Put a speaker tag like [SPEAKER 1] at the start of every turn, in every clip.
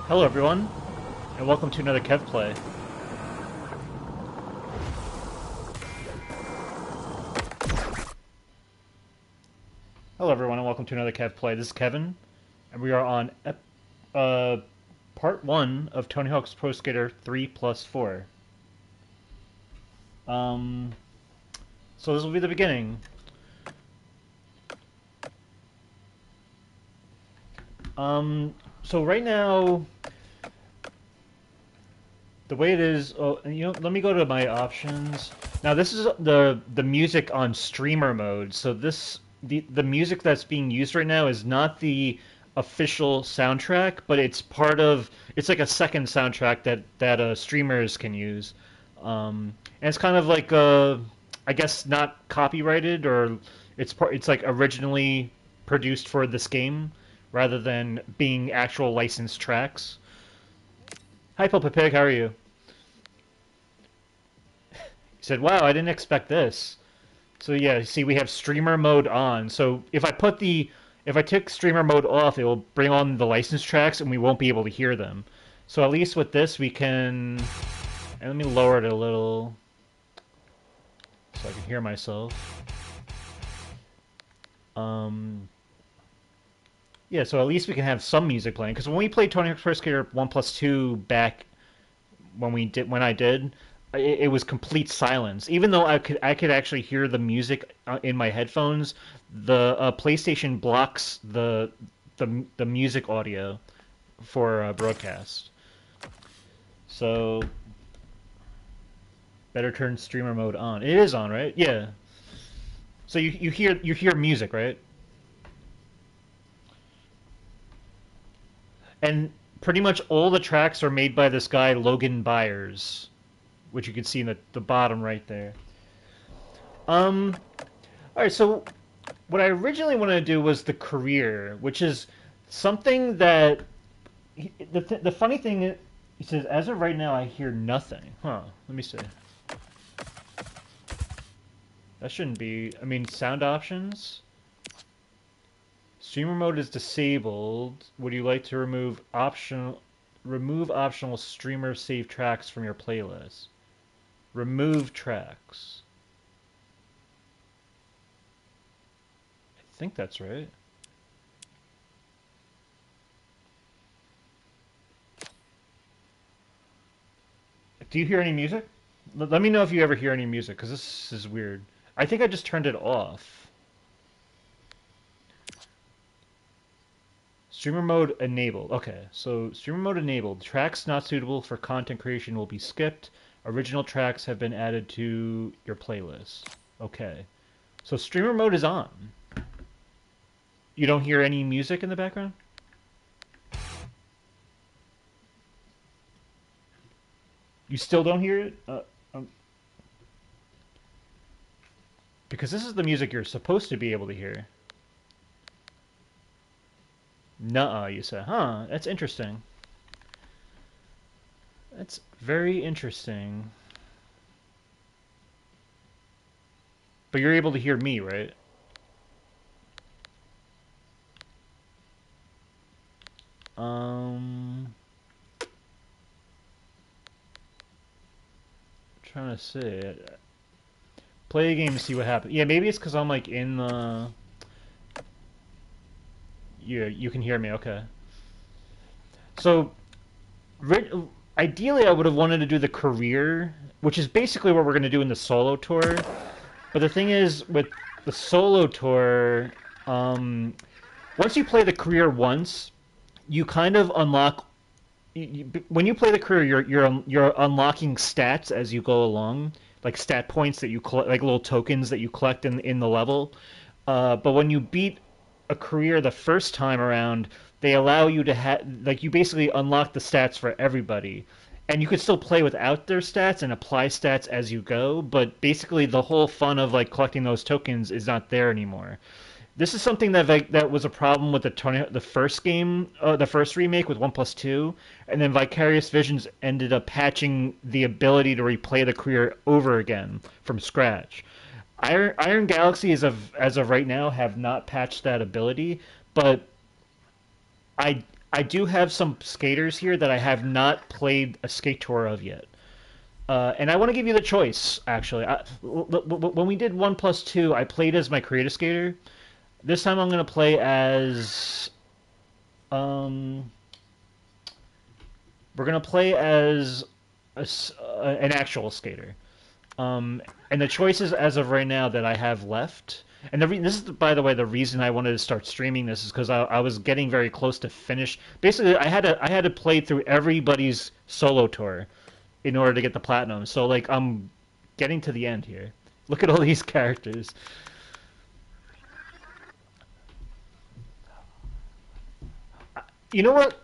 [SPEAKER 1] Hello everyone, and welcome to another Kev Play. Hello everyone, and welcome to another Kev Play. This is Kevin, and we are on uh, part 1 of Tony Hawk's Pro Skater 3 plus 4. Um, so this will be the beginning. So right now, the way it is, let me go to my options. Now this is the music on streamer mode. So the music that's being used right now is not the official soundtrack, but it's like a second soundtrack that streamers can use. And it's kind of like I guess not copyrighted, or it's like originally produced for this game rather than being actual licensed tracks. Hi, Pulpa Pig, how are you? He said, wow, I didn't expect this. So yeah, see, we have streamer mode on. So if I took streamer mode off, it will bring on the licensed tracks and we won't be able to hear them. So at least with this, we can... And let me lower it a little so I can hear myself. Yeah, so at least we can have some music playing. Because when we played Tony Hawk's Pro Skater 1 plus 2 back when I did, it was complete silence. Even though I could actually hear the music in my headphones, the PlayStation blocks the music audio for broadcast. So better turn streamer mode on. It is on, right? Yeah. So you hear music, right? And pretty much all the tracks are made by this guy Logan Byers, which you can see in the bottom right there. All right, so what I originally wanted to do was the career, which is something that the funny thing is, he says, as of right now, I hear nothing. Huh? Let me see. That shouldn't be. I mean, sound options. Streamer mode is disabled. Would you like to remove optional streamer save tracks from your playlist? Remove tracks. I think that's right. Do you hear any music? Let me know if you ever hear any music, because this is weird. I think I just turned it off. Streamer mode enabled. Okay, so streamer mode enabled. Tracks not suitable for content creation will be skipped. Original tracks have been added to your playlist. Okay. So streamer mode is on. You don't hear any music in the background? You still don't hear it? Because this is the music you're supposed to be able to hear. Nuh-uh, you say. Huh, that's interesting. That's very interesting. But you're able to hear me, right? Trying to see it. Play a game to see what happens. Yeah, maybe it's because I'm like in the... Yeah, you can hear me, okay. So, ideally I would have wanted to do the career, which is basically what we're going to do in the solo tour. But the thing is, with the solo tour, once you play the career once, you kind of unlock... when you play the career, you're unlocking stats as you go along, like stat points that you collect, like little tokens that you collect in the level. But when you beat a career the first time around, they allow you to have like you basically unlock the stats for everybody, and you could still play without their stats and apply stats as you go. But basically, the whole fun of like collecting those tokens is not there anymore. This is something that was a problem with the first game, the first remake with 1+2, and then Vicarious Visions ended up patching the ability to replay the career over again from scratch. Iron Galaxy, as of right now, have not patched that ability, but I do have some skaters here that I have not played a skate tour of yet. And I want to give you the choice, actually. When we did 1+2, I played as my creative skater. This time I'm going to play as. Um, we're going to play as an actual skater. And the choices as of right now that I have left, and this is, by the way, the reason I wanted to start streaming this is because I was getting very close to finish. Basically, I had to play through everybody's solo tour in order to get the platinum. So like I'm getting to the end here. Look at all these characters. You know what?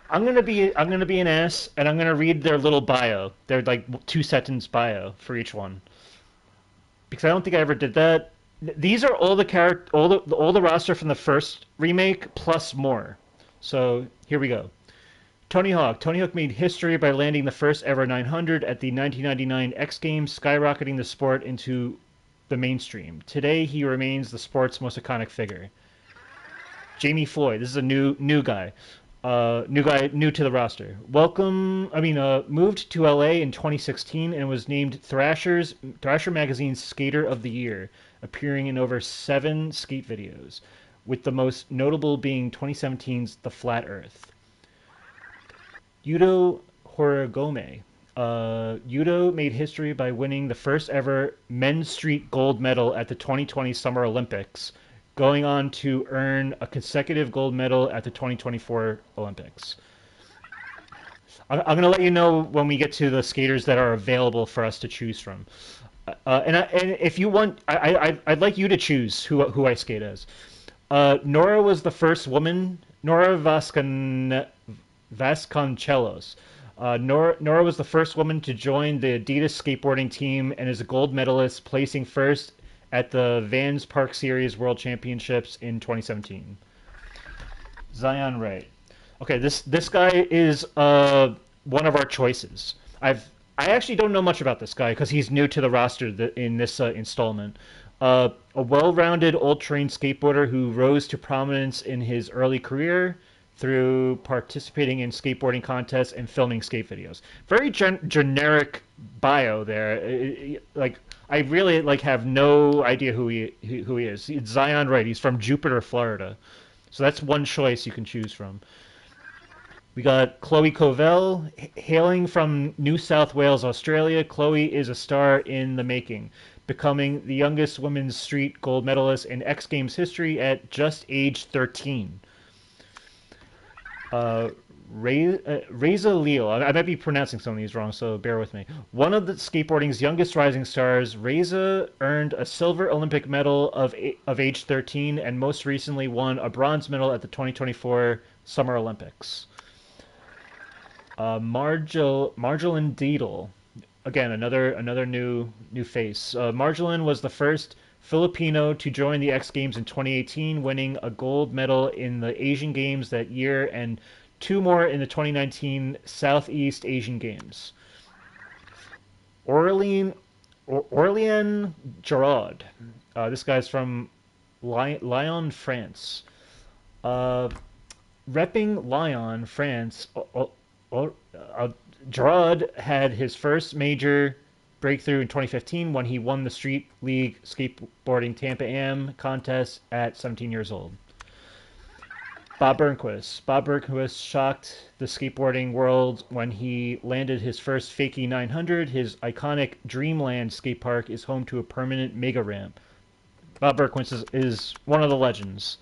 [SPEAKER 1] I'm gonna be an ass, and I'm gonna read their little bio. Their like 2 sentence bio for each one because I don't think I ever did that. These are all the all the roster from the first remake plus more. So here we go. Tony Hawk. Tony Hawk made history by landing the first ever 900 at the 1999 X Games, skyrocketing the sport into the mainstream. Today, he remains the sport's most iconic figure. Jamie Floyd. This is a new guy. New to the roster. Moved to LA in 2016 and was named Thrasher Magazine's Skater of the Year, appearing in over 7 skate videos, with the most notable being 2017's The Flat Earth. Yuto Horigome. Yuto made history by winning the first ever men's street gold medal at the 2020 Summer Olympics, going on to earn a consecutive gold medal at the 2024 Olympics. I'm going to let you know when we get to the skaters that are available for us to choose from. And if you want, I'd like you to choose who I skate as. Nora was the first woman. Nora Vasconcelos. Nora was the first woman to join the Adidas skateboarding team and is a gold medalist, placing first at the Vans Park Series World Championships in 2017. Zion Ray. Okay, this guy is one of our choices. I actually don't know much about this guy because he's new to the roster in this installment. A well-rounded, old-trained skateboarder who rose to prominence in his early career through participating in skateboarding contests and filming skate videos. Very generic bio there. Like I really like have no idea who he is. It's Zion Wright. He's from Jupiter, Florida. So that's one choice you can choose from. We got Chloe Covell, hailing from New South Wales, Australia. Chloe is a star in the making, becoming the youngest women's street gold medalist in X Games history at just age 13. Uh, Reza Leal. I might be pronouncing some of these wrong, so bear with me. One of the skateboarding's youngest rising stars, Reza earned a silver Olympic medal of age 13 and most recently won a bronze medal at the 2024 Summer Olympics. Marjolin Deedle. Again, another new face. Marjolin was the first Filipino to join the X Games in 2018, winning a gold medal in the Asian Games that year and 2 more in the 2019 Southeast Asian Games. Aurelien Gerard. This guy's from Lyon, France. Uh, Repping Lyon, France. Gerard had his first major breakthrough in 2015 when he won the Street League Skateboarding Tampa Am contest at 17 years old. Bob Burnquist. Bob Burnquist shocked the skateboarding world when he landed his first Fakie 900. His iconic Dreamland skate park is home to a permanent mega ramp. Bob Burnquist is one of the legends.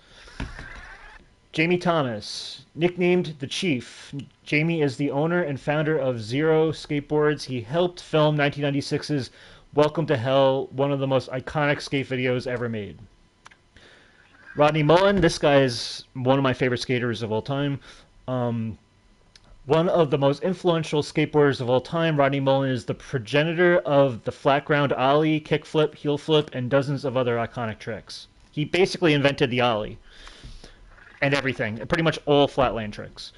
[SPEAKER 1] Jamie Thomas, nicknamed the Chief. Jamie is the owner and founder of Zero Skateboards. He helped film 1996's Welcome to Hell, one of the most iconic skate videos ever made. Rodney Mullen, this guy is one of my favorite skaters of all time. One of the most influential skateboarders of all time, Rodney Mullen is the progenitor of the flat ground ollie, kickflip, heel flip, and dozens of other iconic tricks. He basically invented the ollie and everything, pretty much all flatland tricks.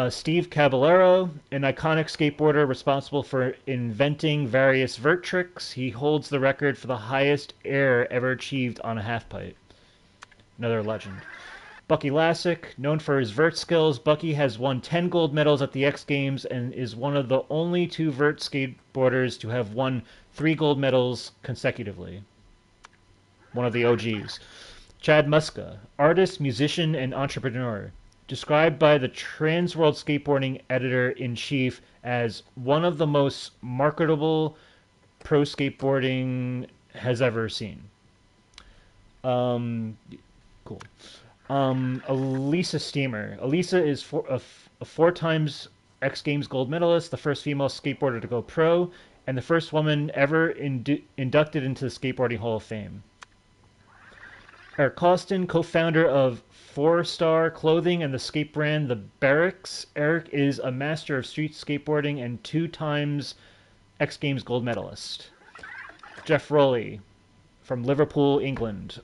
[SPEAKER 1] Steve Caballero, an iconic skateboarder responsible for inventing various vert tricks. He holds the record for the highest air ever achieved on a half pipe. Another legend. Bucky Lasek, known for his vert skills, Bucky has won 10 gold medals at the X Games and is one of the only two vert skateboarders to have won 3 gold medals consecutively. One of the OGs. Chad Muska, artist, musician, and entrepreneur. Described by the Transworld Skateboarding editor-in-chief as one of the most marketable pro skateboarding has ever seen. Cool. Elisa Steamer. Elisa is a 4 times X Games gold medalist, the first female skateboarder to go pro, and the first woman ever inducted into the Skateboarding Hall of Fame. Eric Costin, co-founder of Four Star Clothing and the skate brand The Barracks. Eric is a master of street skateboarding and 2 times X Games gold medalist. Jeff Rowley from Liverpool, England.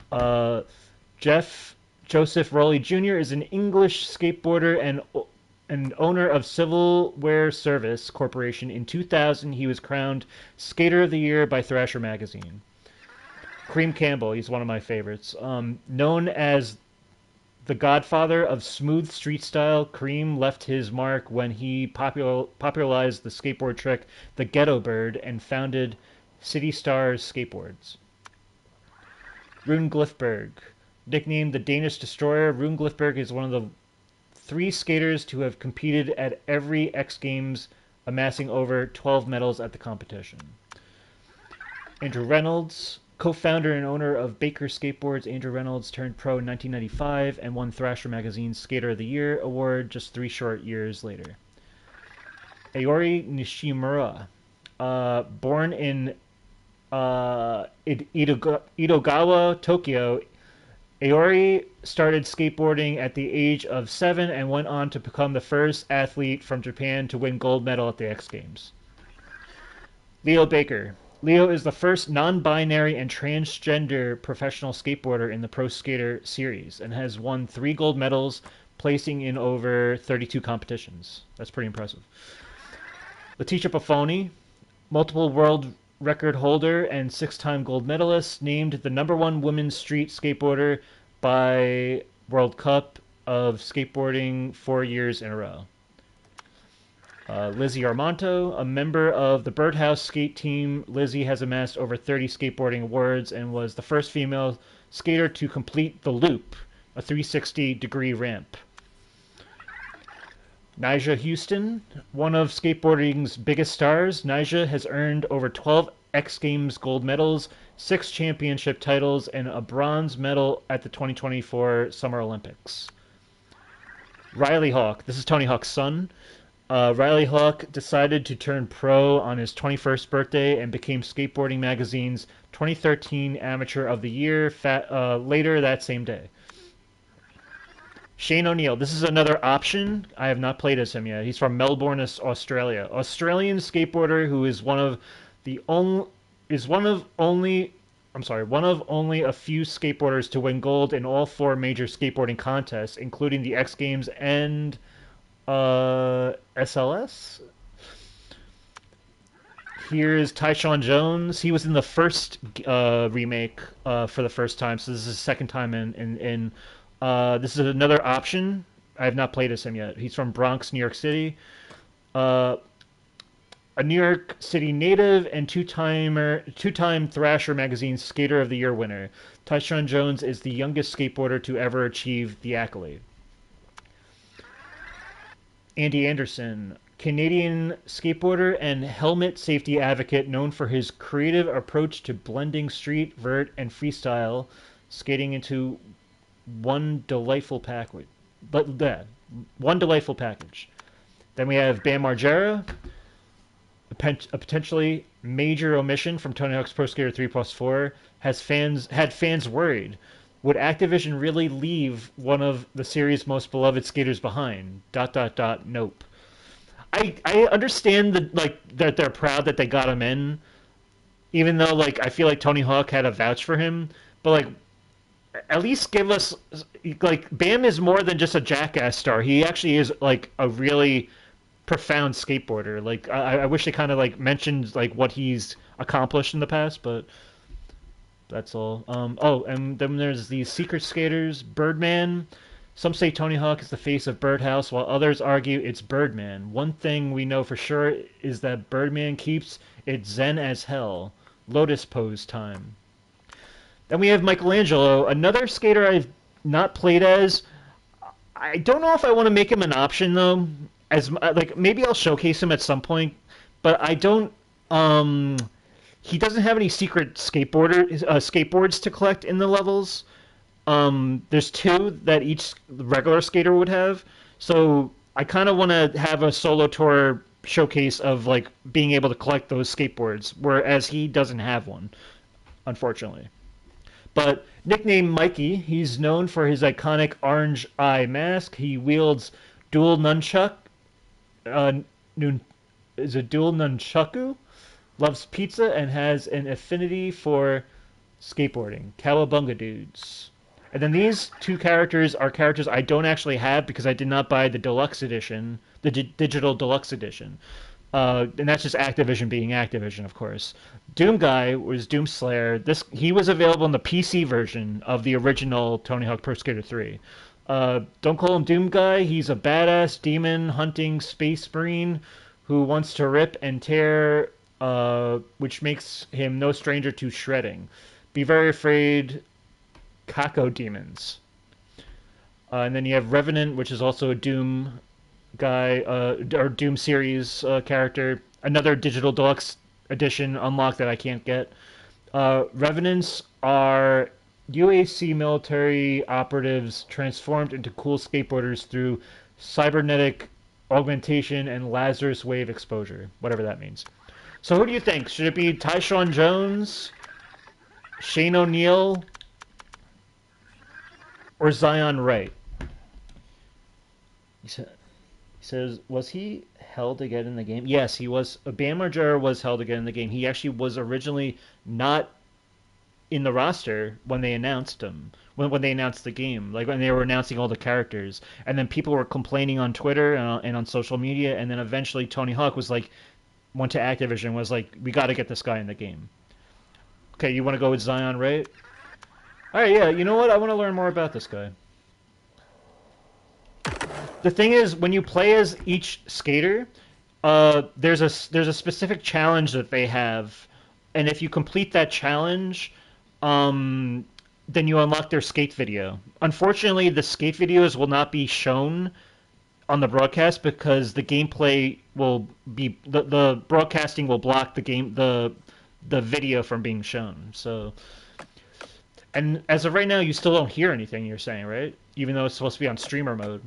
[SPEAKER 1] Jeff Joseph Rowley Jr. is an English skateboarder and owner of Civil Wear Service Corporation. In 2000, he was crowned Skater of the Year by Thrasher magazine. Kareem Campbell, he's one of my favorites. Known as the godfather of smooth street style, Kareem left his mark when he popularized the skateboard trick, the Ghetto Bird, and founded City Stars Skateboards. Rune Glifberg. Nicknamed the Danish Destroyer, Rune Glifberg is one of the 3 skaters to have competed at every X Games, amassing over 12 medals at the competition. Andrew Reynolds, co-founder and owner of Baker Skateboards. Andrew Reynolds turned pro in 1995 and won Thrasher Magazine's Skater of the Year award just 3 short years later. Aori Nishimura, born in Edogawa, Tokyo, Aori started skateboarding at the age of 7 and went on to become the first athlete from Japan to win gold medal at the X Games. Leo Baker. Leo is the first non-binary and transgender professional skateboarder in the Pro Skater series and has won 3 gold medals, placing in over 32 competitions. That's pretty impressive. Letitia Buffoni, multiple world record holder and 6-time gold medalist, named the #1 women's street skateboarder by World Cup of Skateboarding 4 years in a row. Lizzie Armanto, a member of the Birdhouse skate team. Lizzie has amassed over 30 skateboarding awards and was the first female skater to complete the loop, a 360-degree ramp. Nyjah Huston, one of skateboarding's biggest stars. Nyjah has earned over 12 X Games gold medals, 6 championship titles, and a bronze medal at the 2024 Summer Olympics. Riley Hawk, this is Tony Hawk's son. Riley Hawk decided to turn pro on his 21st birthday and became Skateboarding Magazine's 2013 Amateur of the Year later that same day. Shane O'Neill. This is another option. I have not played as him yet. He's from Melbourne, Australia. Australian skateboarder who is one of only a few skateboarders to win gold in all 4 major skateboarding contests, including the X Games and SLS. Here's Tyshawn Jones. He was in the first remake for the first time, so this is his second time in this is another option. I have not played as him yet. He's from Bronx, New York City. A New York City native and two-time Thrasher Magazine Skater of the Year winner. Tyshawn Jones is the youngest skateboarder to ever achieve the accolade. Andy Anderson, Canadian skateboarder and helmet safety advocate known for his creative approach to blending street, vert, and freestyle skating into one delightful package. One delightful package. Then we have Bam Margera, a potentially major omission from Tony Hawk's Pro Skater 3+4 had fans worried. Would Activision really leave one of the series' most beloved skaters behind? ... Nope. I understand that they're proud that they got him in, even though I feel like Tony Hawk had a vouch for him, but at least give us Bam is more than just a Jackass star. He actually is a really profound skateboarder. I wish they kind of mentioned what he's accomplished in the past, but that's all. Oh, and then there's the Secret Skaters: Birdman, Some say Tony Hawk is the face of Birdhouse, while others argue it's Birdman. One thing we know for sure is that Birdman keeps it zen as hell. Lotus pose time. Then we have Michelangelo, another skater I've not played as. I don't know if I want to make him an option though. As like maybe I'll showcase him at some point, but I don't. He doesn't have any secret skateboards to collect in the levels. There's two that each regular skater would have. So I kind of want to have a solo tour showcase of like being able to collect those skateboards, whereas he doesn't have one, unfortunately. But nicknamed Mikey, he's known for his iconic orange eye mask. He wields dual nunchuck. Uh, nun, is a dual nunchaku. Loves pizza and has an affinity for skateboarding. Cowabunga dudes. And then these two characters are characters I don't actually have because I did not buy the deluxe edition, the digital deluxe edition. And that's just Activision being Activision, of course. Doom Guy was Doom Slayer. He was available in the PC version of the original Tony Hawk Pro Skater 3. Don't call him Doom Guy. He's a badass demon hunting space marine who wants to rip and tear, which makes him no stranger to shredding. Be very afraid, Kako demons. And then you have Revenant, which is also a Doom guy, or Doom series character. Another digital deluxe edition unlocked that I can't get. Revenants are UAC military operatives transformed into cool skateboarders through cybernetic augmentation and Lazarus wave exposure, whatever that means. So who do you think? Should it be Tyshawn Jones, Shane O'Neill, or Zion Wright? He says, was he held again in the game? Yes, he was. Bam Margera was held again in the game. He actually was originally not in the roster when they announced him, when they announced the game, like when they were announcing all the characters. And then people were complaining on Twitter and on social media, and then eventually Tony Hawk was like, went to Activision, was like, we got to get this guy in the game. Okay, you want to go with Zion Wright? All right, yeah, you know what? I want to learn more about this guy. The thing is, when you play as each skater, there's a specific challenge that they have, and if you complete that challenge, then you unlock their skate video. Unfortunately, the skate videos will not be shown on the broadcast because the gameplay will be the broadcasting will block the video from being shown. So, and as of right now, you still don't hear anything you're saying, right? Even though it's supposed to be on streamer mode.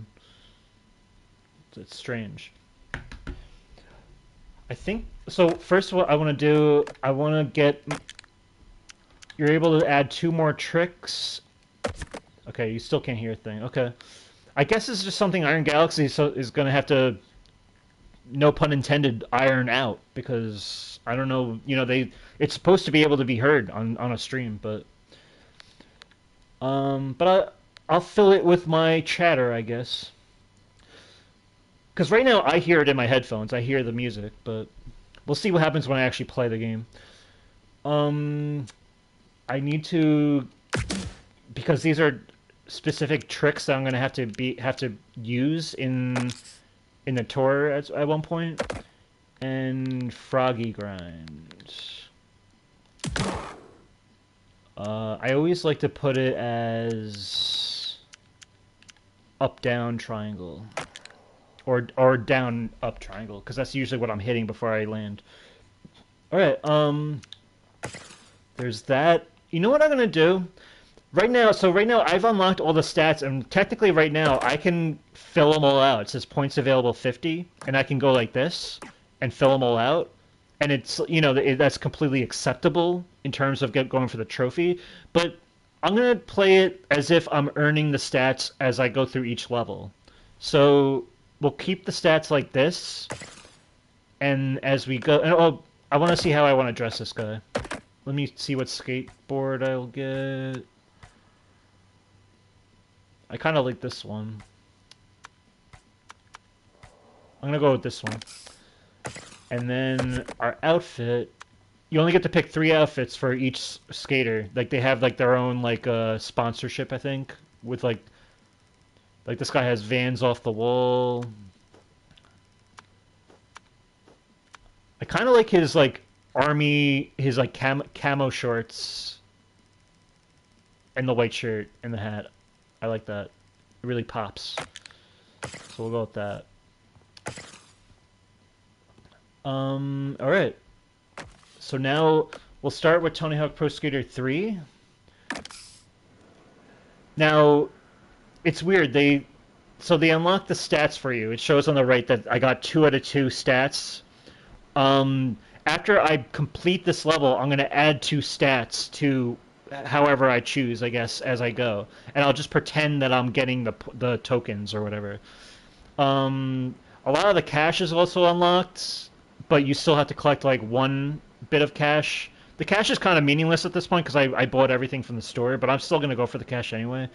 [SPEAKER 1] It's strange. I think so. First of all, I want to do. I want to get. You're able to add 2 more tricks. Okay, you still can't hear a thing. Okay, I guess it's just something Iron Galaxy is going to have to, no pun intended, iron out because I don't know. You know, it's supposed to be able to be heard on a stream, but I'll fill it with my chatter, I guess. Because right now I hear it in my headphones. I hear the music, but we'll see what happens when I actually play the game. I need to, because these are specific tricks that I'm gonna have to use in the tour at one point. And Froggy Grind. I always like to put it as up down triangle. Or down up triangle, because that's usually what I'm hitting before I land. Alright, there's that. You know what I'm gonna do? Right now I've unlocked all the stats, and technically right now I can fill them all out. It says points available 50, and I can go like this and fill them all out. And it's, you know, that's completely acceptable in terms of going for the trophy. But I'm gonna play it as if I'm earning the stats as I go through each level. So we'll keep the stats like this, and as we go, and I want to see how I want to dress this guy. Let me see what skateboard I'll get. I kind of like this one. I'm gonna go with this one. And then our outfit, you only get to pick 3 outfits for each skater. Like they have like their own like sponsorship, I think, with like Like this guy has Vans off the wall. I kind of like his like army, his like camo shorts, and the white shirt and the hat. I like that. It really pops. So we'll go with that. All right. So now we'll start with Tony Hawk Pro Skater 3. Now, it's weird. They unlock the stats for you. It shows on the right that I got 2 out of 2 stats. After I complete this level, I'm going to add 2 stats to however I choose, I guess, as I go. And I'll just pretend that I'm getting the tokens or whatever. A lot of the cash is also unlocked, but you still have to collect like 1 bit of cash. The cash is kind of meaningless at this point because I bought everything from the store, but I'm still going to go for the cash anyway.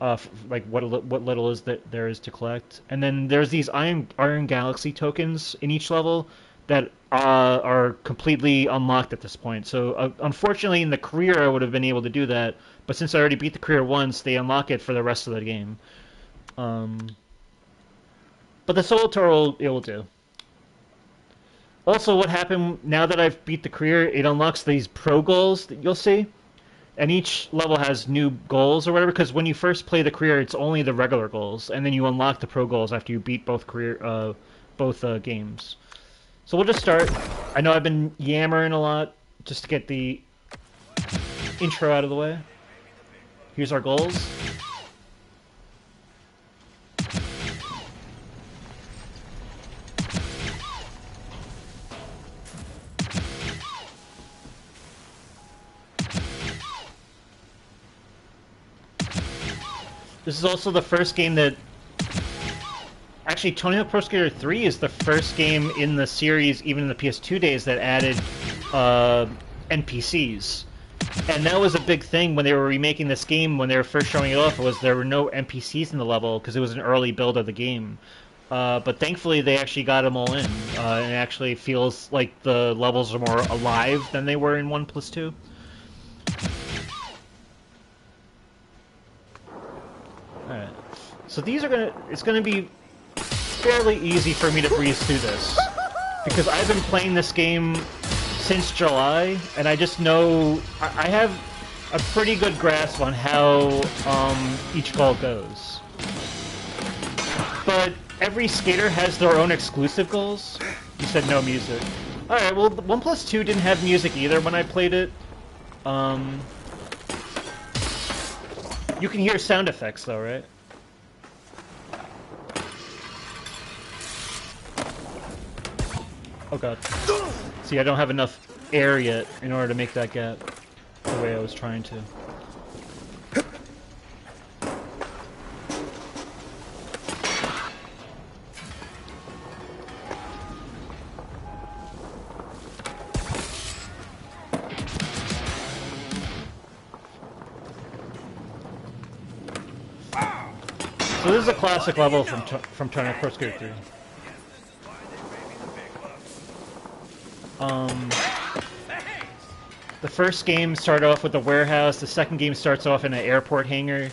[SPEAKER 1] Like what little is that there is to collect. And then there's these Iron Galaxy tokens in each level that are completely unlocked at this point. So unfortunately, in the career, I would have been able to do that, but since I already beat the career once, they unlock it for the rest of the game. But the solo tour it will do. Also, what happened now that I've beat the career, it unlocks these pro goals that you'll see. And each level has new goals or whatever, because when you first play the career, it's only the regular goals, and then you unlock the pro goals after you beat both games. So we'll just start. I know I've been yammering a lot just to get the intro out of the way. Here's our goals. This is also the first game that... Actually, Tony Hawk Pro Skater 3 is the first game in the series, even in the PS2 days, that added NPCs. And that was a big thing when they were remaking this game, when they were first showing it off, was there were no NPCs in the level, because it was an early build of the game. But thankfully, they actually got them all in. And it actually feels like the levels are more alive than they were in 1+2. Alright. So these are it's gonna be fairly easy for me to breeze through this. Because I've been playing this game since July, and I just know... I have a pretty good grasp on how each goal goes. But every skater has their own exclusive goals. You said no music. Alright, well, 1+2 didn't have music either when I played it. You can hear sound effects, though, right? Oh god. See, I don't have enough air yet in order to make that gap the way I was trying to. So this is a classic level from Tony Hawk Pro Skater 3. The first game started off with the warehouse, the second game starts off in an airport hangar,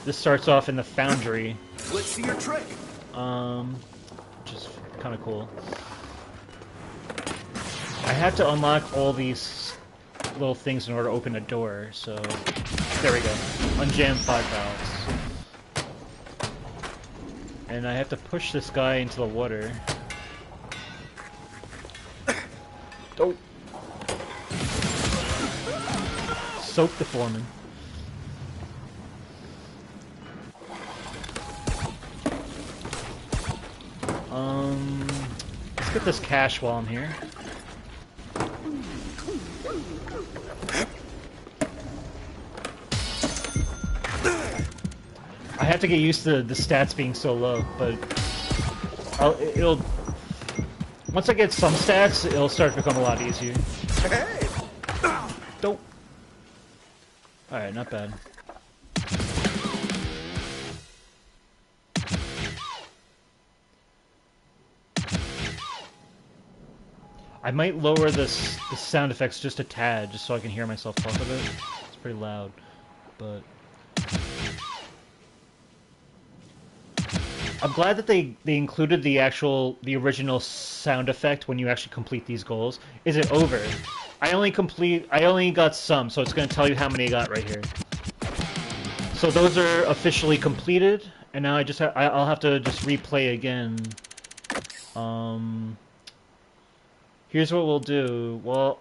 [SPEAKER 1] this starts off in the foundry.
[SPEAKER 2] Let's see your trick!
[SPEAKER 1] Which is kind of cool. I have to unlock all these little things in order to open a door, so... There we go. Unjam 5 valves. And I have to push this guy into the water. Oh! Soak the foreman. Let's get this cash while I'm here. I have to get used to the stats being so low, but it'll... Once I get some stats, it'll start to become a lot easier.
[SPEAKER 2] Hey!
[SPEAKER 1] Dope. Alright, not bad. I might lower the sound effects just a tad, just so I can hear myself talk a bit. It's pretty loud, but... I'm glad that they included the original sound effect when you actually complete these goals. Is it over? I only got some, so it's going to tell you how many I got right here. So those are officially completed, and now I'll have to just replay again. Here's what we'll do. Well,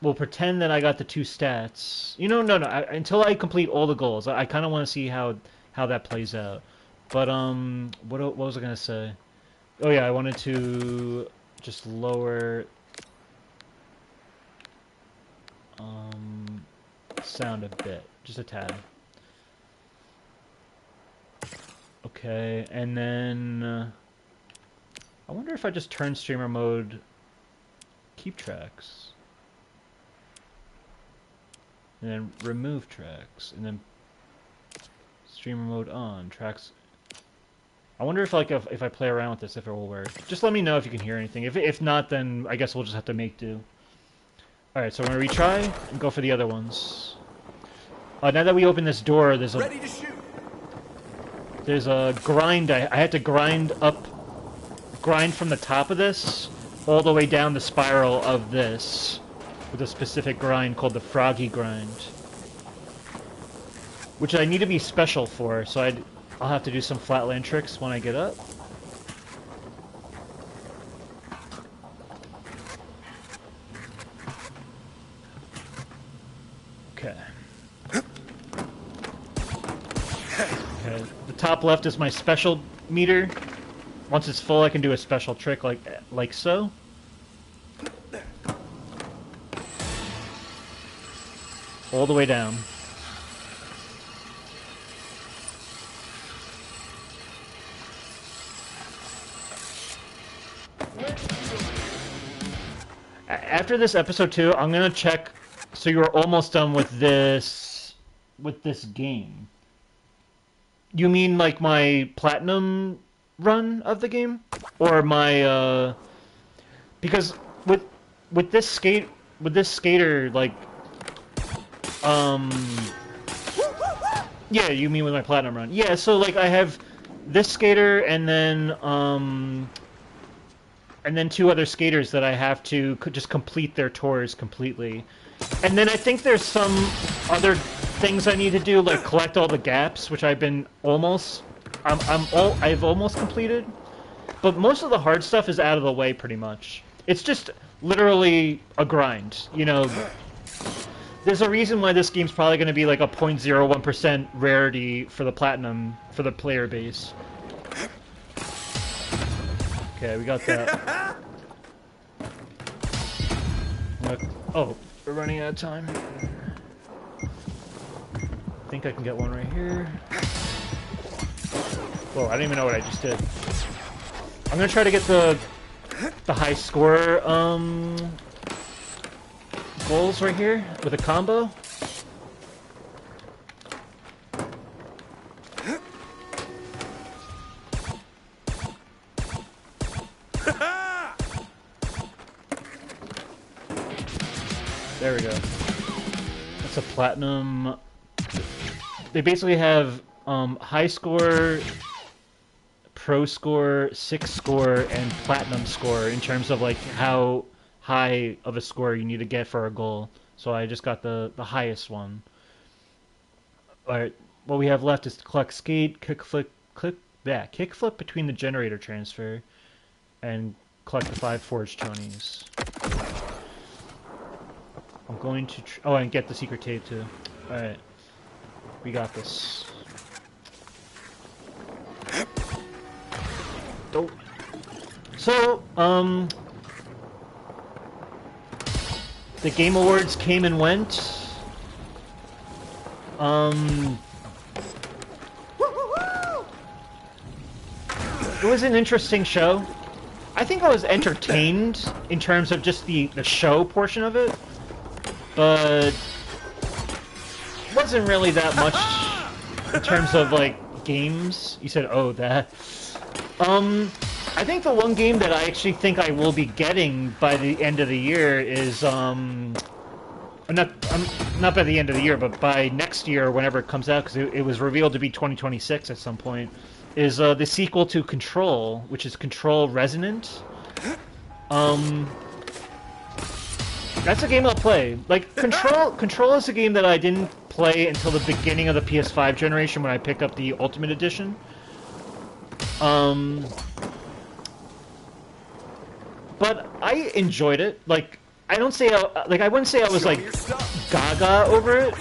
[SPEAKER 1] we'll pretend that I got the 2 stats. You know, no. Until I complete all the goals, I kind of want to see how that plays out. But what was I gonna say? Oh yeah, I wanted to just lower sound a bit, just a tad. Okay, and then I wonder if I just turn streamer mode, keep tracks, and then remove tracks, and then streamer mode on, tracks. I wonder if if I play around with this, if it will work. Just let me know if you can hear anything. If not, then I guess we'll just have to make do. Alright, so we're gonna retry and go for the other ones. Now that we open this door, there's a...
[SPEAKER 2] Ready to shoot.
[SPEAKER 1] There's a grind. I had to grind from the top of this all the way down the spiral of this with a specific grind called the Froggy grind, which I need to be special for, so I'll have to do some flatland tricks when I get up. Okay. Okay. The top left is my special meter. Once it's full, I can do a special trick like so. All the way down. After this episode 2, I'm gonna check. So you're almost done with this game. You mean like my platinum run of the game, or my because with this skater like yeah, you mean with my platinum run? Yeah, so like I have this skater and then 2 other skaters that I have to just complete their tours completely. And then I think there's some other things I need to do, like collect all the gaps, which I've almost completed. But most of the hard stuff is out of the way, pretty much. It's just literally a grind, you know. There's a reason why this game's probably going to be like a 0.01% rarity for the platinum, for the player base. Okay, we got that. Oh, we're running out of time. I think I can get one right here. Whoa, I didn't even know what I just did. I'm gonna try to get the high score goals right here with a combo. There we go. That's a platinum. They basically have high score, pro score, 6 score, and platinum score in terms of like how high of a score you need to get for a goal. So I just got the highest one. Alright, what we have left is to collect skate, kickflip between the generator transfer, and collect the 5 forged chonies. I'm going to... oh, and get the secret tape, too. Alright. We got this. Oh. So, the Game Awards came and went. It was an interesting show. I think I was entertained in terms of just the show portion of it. But wasn't really that much in terms of like games. You said, "Oh, that." I think the one game that I actually think I will be getting by the end of the year is not by the end of the year, but by next year, whenever it comes out, because it was revealed to be 2026 at some point. is the sequel to Control, which is Control Resonant. That's a game I'll play. Like, Control is a game that I didn't play until the beginning of the PS5 generation when I picked up the Ultimate Edition. But I enjoyed it. Like, I wouldn't say I was like gaga over it.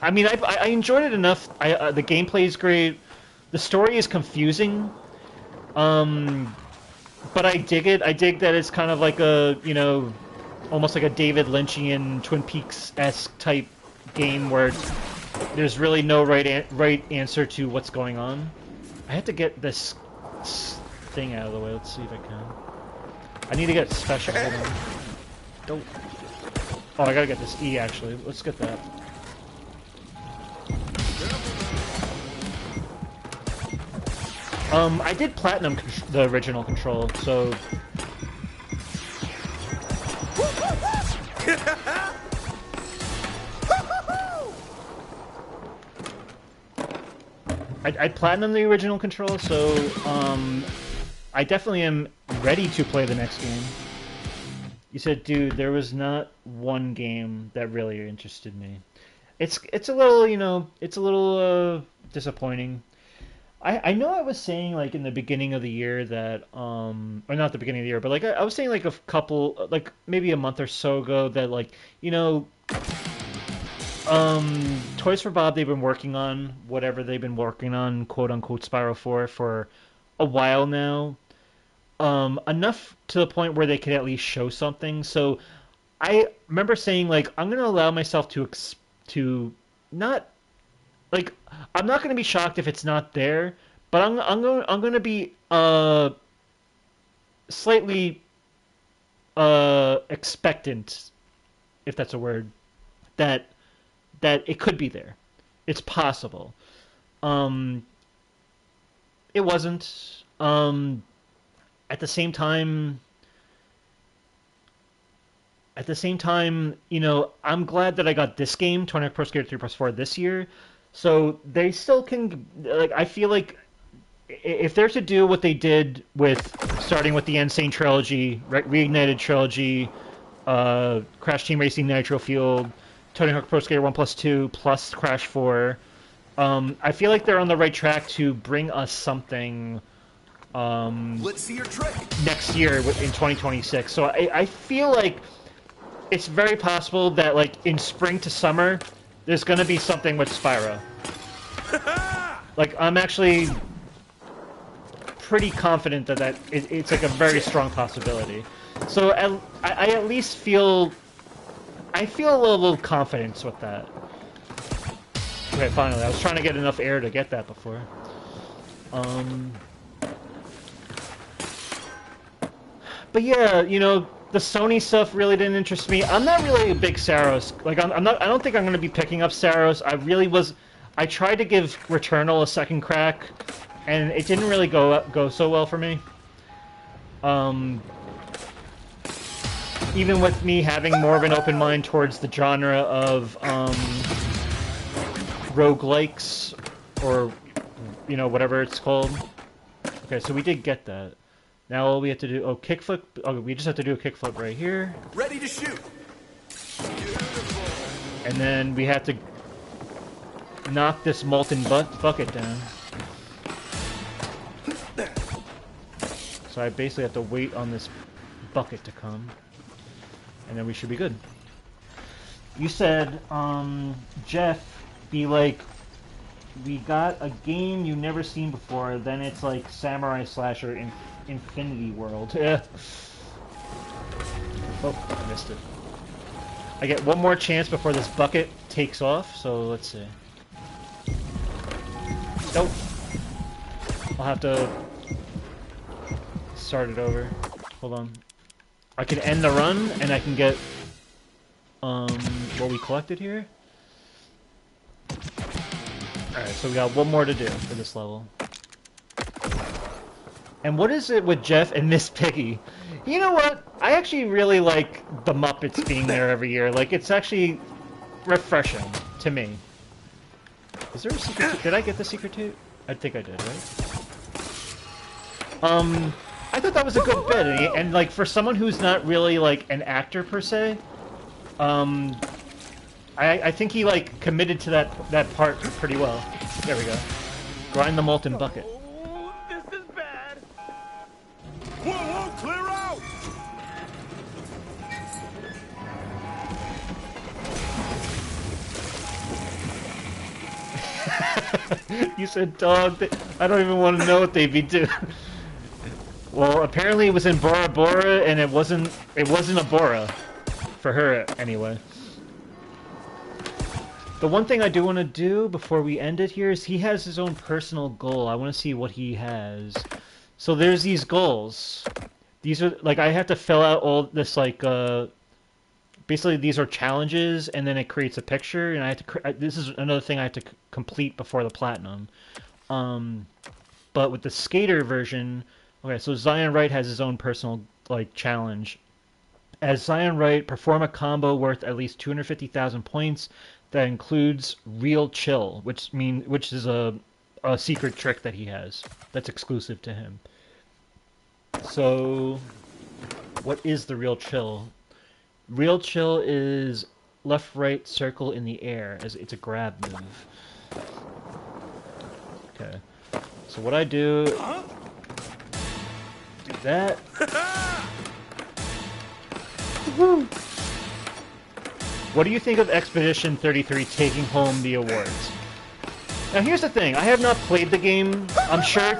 [SPEAKER 1] I mean, I enjoyed it enough. The gameplay is great. The story is confusing. But I dig it. I dig that it's kind of like a, you know, almost like a David Lynchian Twin Peaks-esque type game where there's really no right answer to what's going on. I have to get this thing out of the way. Let's see if I can. I need to get special. Hold on. Don't. Oh, I gotta get this E actually. Let's get that. I did platinum the original Control, so. I platinum the original Control, so I definitely am ready to play the next game. You said, dude, there was not one game that really interested me. It's a little, you know, it's a little disappointing. I know I was saying like in the beginning of the year that or not the beginning of the year, but like I was saying like a couple, like maybe a month or so ago that like, you know, Toys for Bob, they've been working on whatever they've been working on, quote unquote Spyro 4 for a while now. Enough to the point where they could at least show something. So I remember saying like I'm gonna allow myself to not like I'm not gonna be shocked if it's not there, but I'm gonna be slightly expectant, if that's a word, that it could be there. It's possible. It wasn't. At the same time, you know, I'm glad that I got this game, Tony Hawk Pro Skater 3+4, this year. So they still can, like, I feel like if they're to do what they did with starting with the Insane trilogy, Reignited trilogy, Crash Team Racing Nitro Fueled, Tony Hawk Pro Skater 1+2 plus Crash 4, I feel like they're on the right track to bring us something
[SPEAKER 2] Let's see your trick.
[SPEAKER 1] next year in 2026. So I feel like it's very possible that like in spring to summer there's gonna be something with Spyro. Like I'm actually pretty confident that it's like a very strong possibility. So I at least feel a little confidence with that. Okay, finally, I was trying to get enough air to get that before. But yeah, you know, the Sony stuff really didn't interest me. I'm not really a big Saros. Like, I'm not. I don't think I'm going to be picking up Saros. I tried to give Returnal a second crack, and it didn't really go so well for me. Even with me having more of an open mind towards the genre of roguelikes, or you know, whatever it's called. Okay, so we did get that. Now all we have to do, kickflip. Oh, we just have to do a kickflip right here.
[SPEAKER 2] Ready to shoot.
[SPEAKER 1] And then we have to knock this molten bucket down. So I basically have to wait on this bucket to come. And then we should be good. You said, Jeff, be like, we got a game you've never seen before, then it's like Samurai Slasher in Infinity World. Yeah. Oh, I missed it. I get one more chance before this bucket takes off, so let's see. Nope. I'll have to start it over. Hold on. I can end the run, and I can get what we collected here. Alright, so we got one more to do for this level. And what is it with Jeff and Miss Piggy? You know what? I actually really like the Muppets being there every year. Like, it's actually refreshing to me. Is there a secret? Did I get the secret too? I think I did, right? Um, I thought that was a good bit, and like for someone who's not really like an actor per se, um, I think he like committed to that part pretty well. There we go. Grind the molten bucket.
[SPEAKER 3] Oh, this is bad.
[SPEAKER 2] Whoa, whoa, clear out!
[SPEAKER 1] You said dog. I don't even want to know what they'd be doing. Well, apparently it was in Bora Bora, and it wasn't a Bora for her anyway. The one thing I do want to do before we end it here is he has his own personal goal. I want to see what he has. So there's these goals. These are like I have to fill out all this like basically these are challenges, and then it creates a picture, and I have to. This is another thing I have to complete before the platinum. But with the skater version, okay, so Zion Wright has his own personal like challenge. As Zion Wright, perform a combo worth at least 250,000 points that includes real chill, which is a secret trick that he has that's exclusive to him. So, what is the real chill? Real chill is left right circle in the air as it's a grab move. Okay. So what I do that. Woo! What do you think of Expedition 33 taking home the awards? Now here's the thing, I have not played the game. I'm sure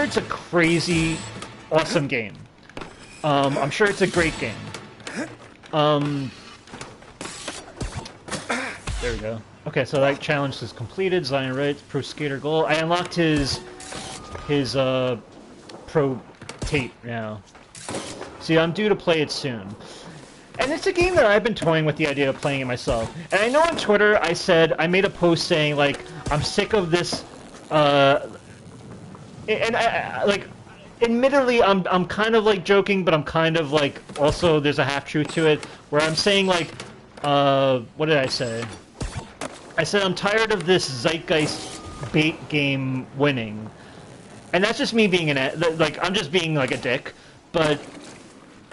[SPEAKER 1] it's a crazy awesome game. I'm sure it's a great game. There we go. Okay, so that challenge is completed. Zion Wright, pro skater goal. I unlocked his pro tape now. See, I'm due to play it soon. And it's a game that I've been toying with the idea of playing it myself. And I know on Twitter I made a post saying, like, I'm sick of this, and like, admittedly, I'm kind of, like, joking, but I'm kind of, like, also there's a half-truth to it, where I'm saying, like, what did I say? I said I'm tired of this Zeitgeist bait game winning. And that's just me being I'm just being, like, a dick. But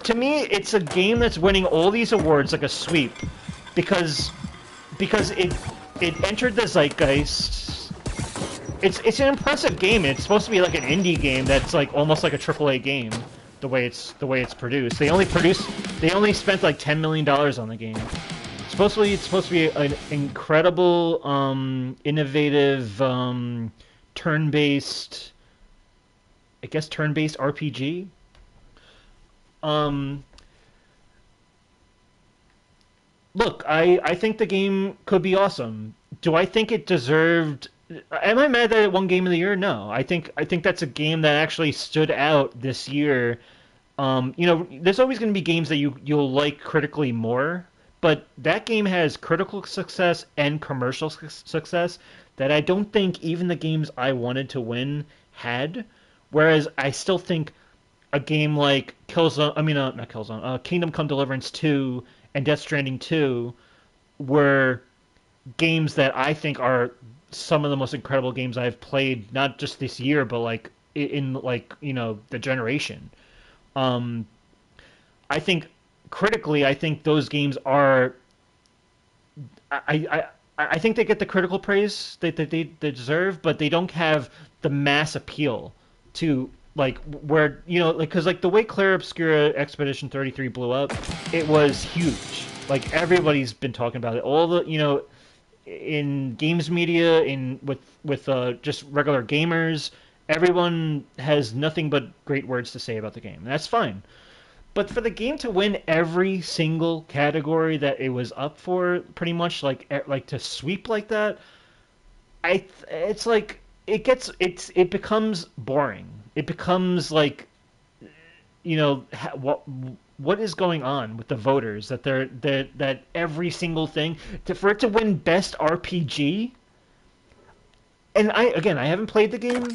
[SPEAKER 1] to me, it's a game that's winning all these awards like a sweep, because it entered the zeitgeist. It's an impressive game. It's supposed to be like an indie game that's like almost like a AAA game, the way it's produced. They only spent like $10 million on the game. It's supposed to be an incredible, innovative, turn-based RPG. Look, I think the game could be awesome. Do I think it deserved... Am I mad that it won Game of the Year? No. I think that's a game that actually stood out this year. You know, there's always going to be games that you'll like critically more, but that game has critical success and commercial success that I don't think even the games I wanted to win had. Whereas I still think a game like not Killzone, Kingdom Come Deliverance 2 and Death Stranding 2 were games that I think are some of the most incredible games I've played, not just this year, but like in like, you know, the generation. I think critically, I think those games are. I think they get the critical praise that they deserve, but they don't have the mass appeal to like where, you know, like, because like the way Clair Obscura Expedition 33 blew up, it was huge. Like everybody's been talking about it. All the, you know, in games media, with just regular gamers, everyone has nothing but great words to say about the game. And that's fine. But for the game to win every single category that it was up for, pretty much like to sweep like that, it's like it becomes boring. It becomes like, you know, what is going on with the voters that every single thing for it to win best RPG. And I haven't played the game,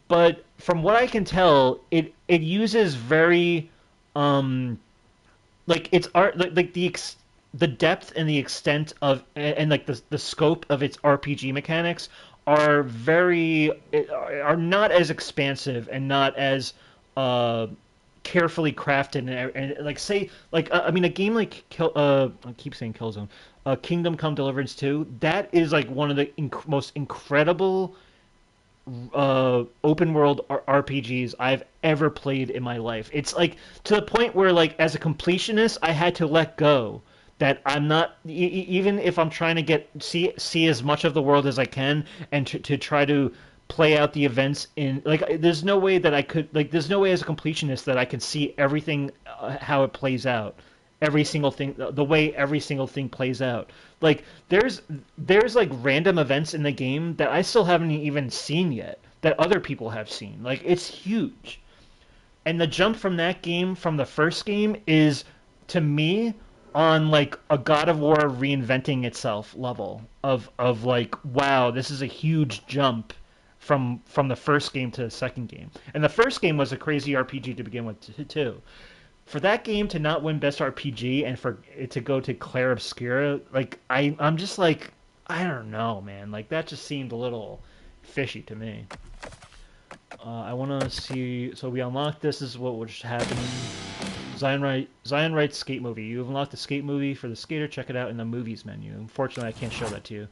[SPEAKER 1] but from what I can tell, it uses very like its art, like the depth and the extent of, and like the scope of its RPG mechanics are not as expansive and not as uh, carefully crafted and like say like I mean a game like I keep saying Killzone, Kingdom Come Deliverance 2, that is like one of the most incredible open world RPGs I've ever played in my life. It's like to the point where like as a completionist, I had to let go that I'm not even if I'm trying to get see as much of the world as I can and to try to play out the events in like there's no way that I could like there's no way as a completionist that I can see everything how it plays out every single thing the way every single thing plays out like there's like random events in the game that I still haven't even seen yet that other people have seen like it's huge and the jump from that game from the first game is to me on like a God of War reinventing itself level of like wow this is a huge jump from the first game to the second game and the first game was a crazy RPG to begin with too for that game to not win Best RPG and for it to go to Clair Obscura, like I'm just like I don't know, man. Like that just seemed a little fishy to me. I want to see. So we unlocked this. This is what was happening. Zion Wright's skate movie. You've unlocked the skate movie for the skater. Check it out in the movies menu. Unfortunately, I can't show that to you.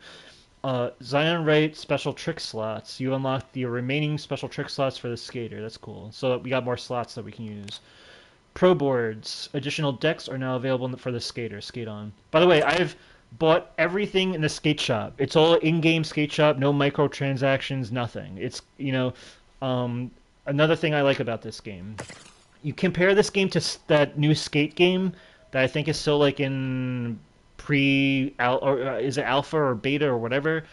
[SPEAKER 1] Zion Wright special trick slots. You unlocked the remaining special trick slots for the skater. That's cool. So we got more slots that we can use. Pro boards. Additional decks are now available for the skater. Skate on. By the way, I've bought everything in the skate shop. It's all in-game skate shop. No microtransactions. Nothing. It's another thing I like about this game. You compare this game to that new skate game that I think is still like in or is it alpha or beta or whatever.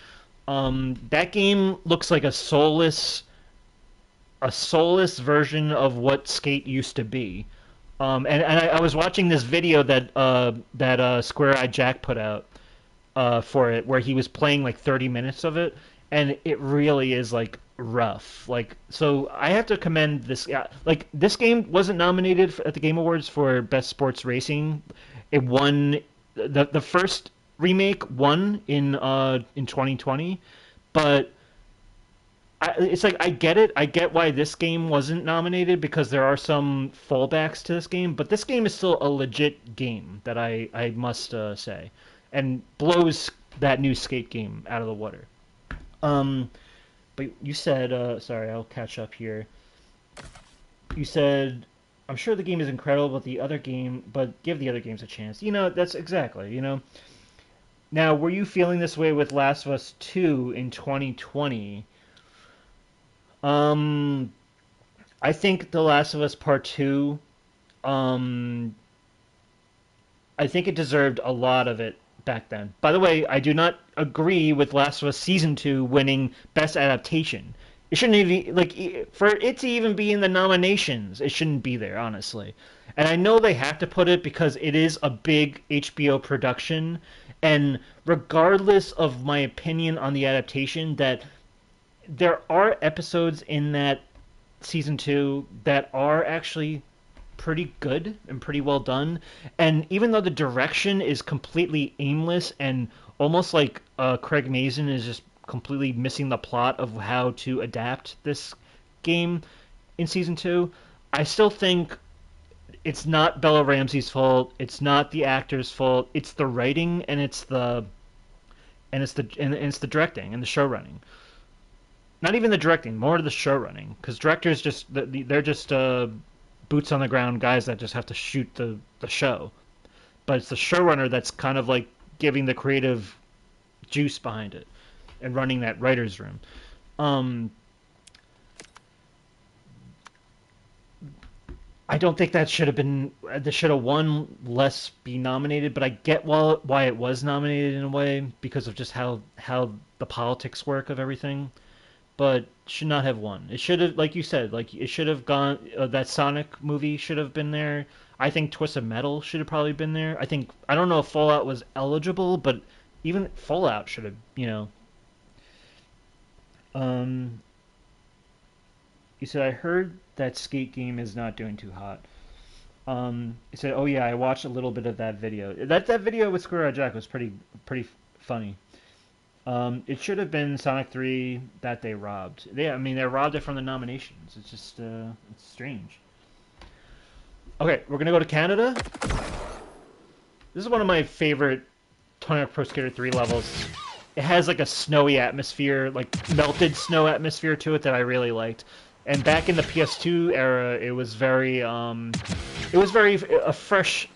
[SPEAKER 1] That game looks like a soulless version of what skate used to be. And I was watching this video that Square Eye Jack put out for it, where he was playing like 30 minutes of it, and it really is like rough. Like, so I have to commend this. Like, this game wasn't nominated at the Game Awards for Best Sports Racing. It won. The first remake won in 2020, but it's like I get it. I get why this game wasn't nominated because there are some fallbacks to this game, but this game is still a legit game that I must say, and blows that new skate game out of the water. Um, but you said, sorry, I'll catch up here. You said, I'm sure the game is incredible, but give the other games a chance. You know, that's exactly, you know. Now, were you feeling this way with Last of Us 2 in 2020? Um, I think The Last of Us Part 2, um, I think it deserved a lot of it back then. By the way, I do not agree with Last of Us Season 2 winning Best Adaptation. It shouldn't even, like, for it to even be in the nominations, it shouldn't be there, honestly. And I know they have to put it because it is a big HBO production, and regardless of my opinion on the adaptation, that there are episodes in that season two that are actually pretty good and pretty well done. And even though the direction is completely aimless and almost like Craig Mazin is just completely missing the plot of how to adapt this game in season two, I still think it's not Bella Ramsey's fault. It's not the actor's fault. It's the writing and it's the directing and the show running. Not even the directing, more the show running, because directors just they're just boots on the ground guys that just have to shoot the show. But it's the showrunner that's kind of like giving the creative juice behind it and running that writer's room. Um, I don't think that should have been. That should have won less be nominated, but I get why it was nominated in a way because of just how the politics work of everything. But should not have won. It should have, like you said, like it should have gone. That Sonic movie should have been there. I think Twisted Metal should have probably been there. I don't know if Fallout was eligible, but even Fallout should have. Um, you said I heard that Skate game is not doing too hot. He said, "Oh yeah, I watched a little bit of that video. That video with Square Jack was pretty funny." It should have been Sonic 3 that they robbed. I mean, they robbed it from the nominations. It's just, it's strange. Okay, we're gonna go to Canada. This is one of my favorite Tony Hawk Pro Skater 3 levels. It has like a snowy atmosphere, like melted snow atmosphere to it that I really liked. And back in the PS2 era, it was very a fresh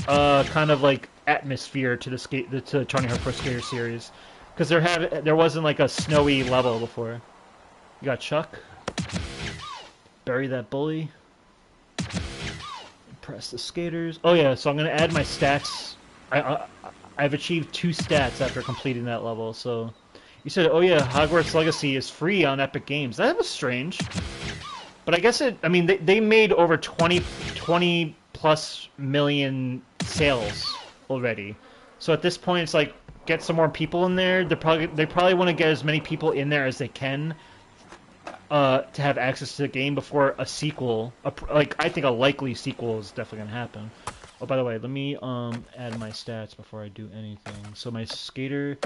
[SPEAKER 1] kind of like atmosphere to the Tony Hawk Pro Skater series, because there wasn't like a snowy level before. You got Chuck. Bury that bully. Press the skaters. Oh yeah, so I'm gonna add my stats. I've achieved 2 stats after completing that level. So you said, oh yeah, Hogwarts Legacy is free on Epic Games. That was strange, but I guess I mean, they made over 20 plus million sales already. So at this point, it's like, get some more people in there. They probably want to get as many people in there as they can to have access to the game before a sequel. Like, I think a likely sequel is definitely gonna happen. Oh, by the way, let me add my stats before I do anything. So my skater,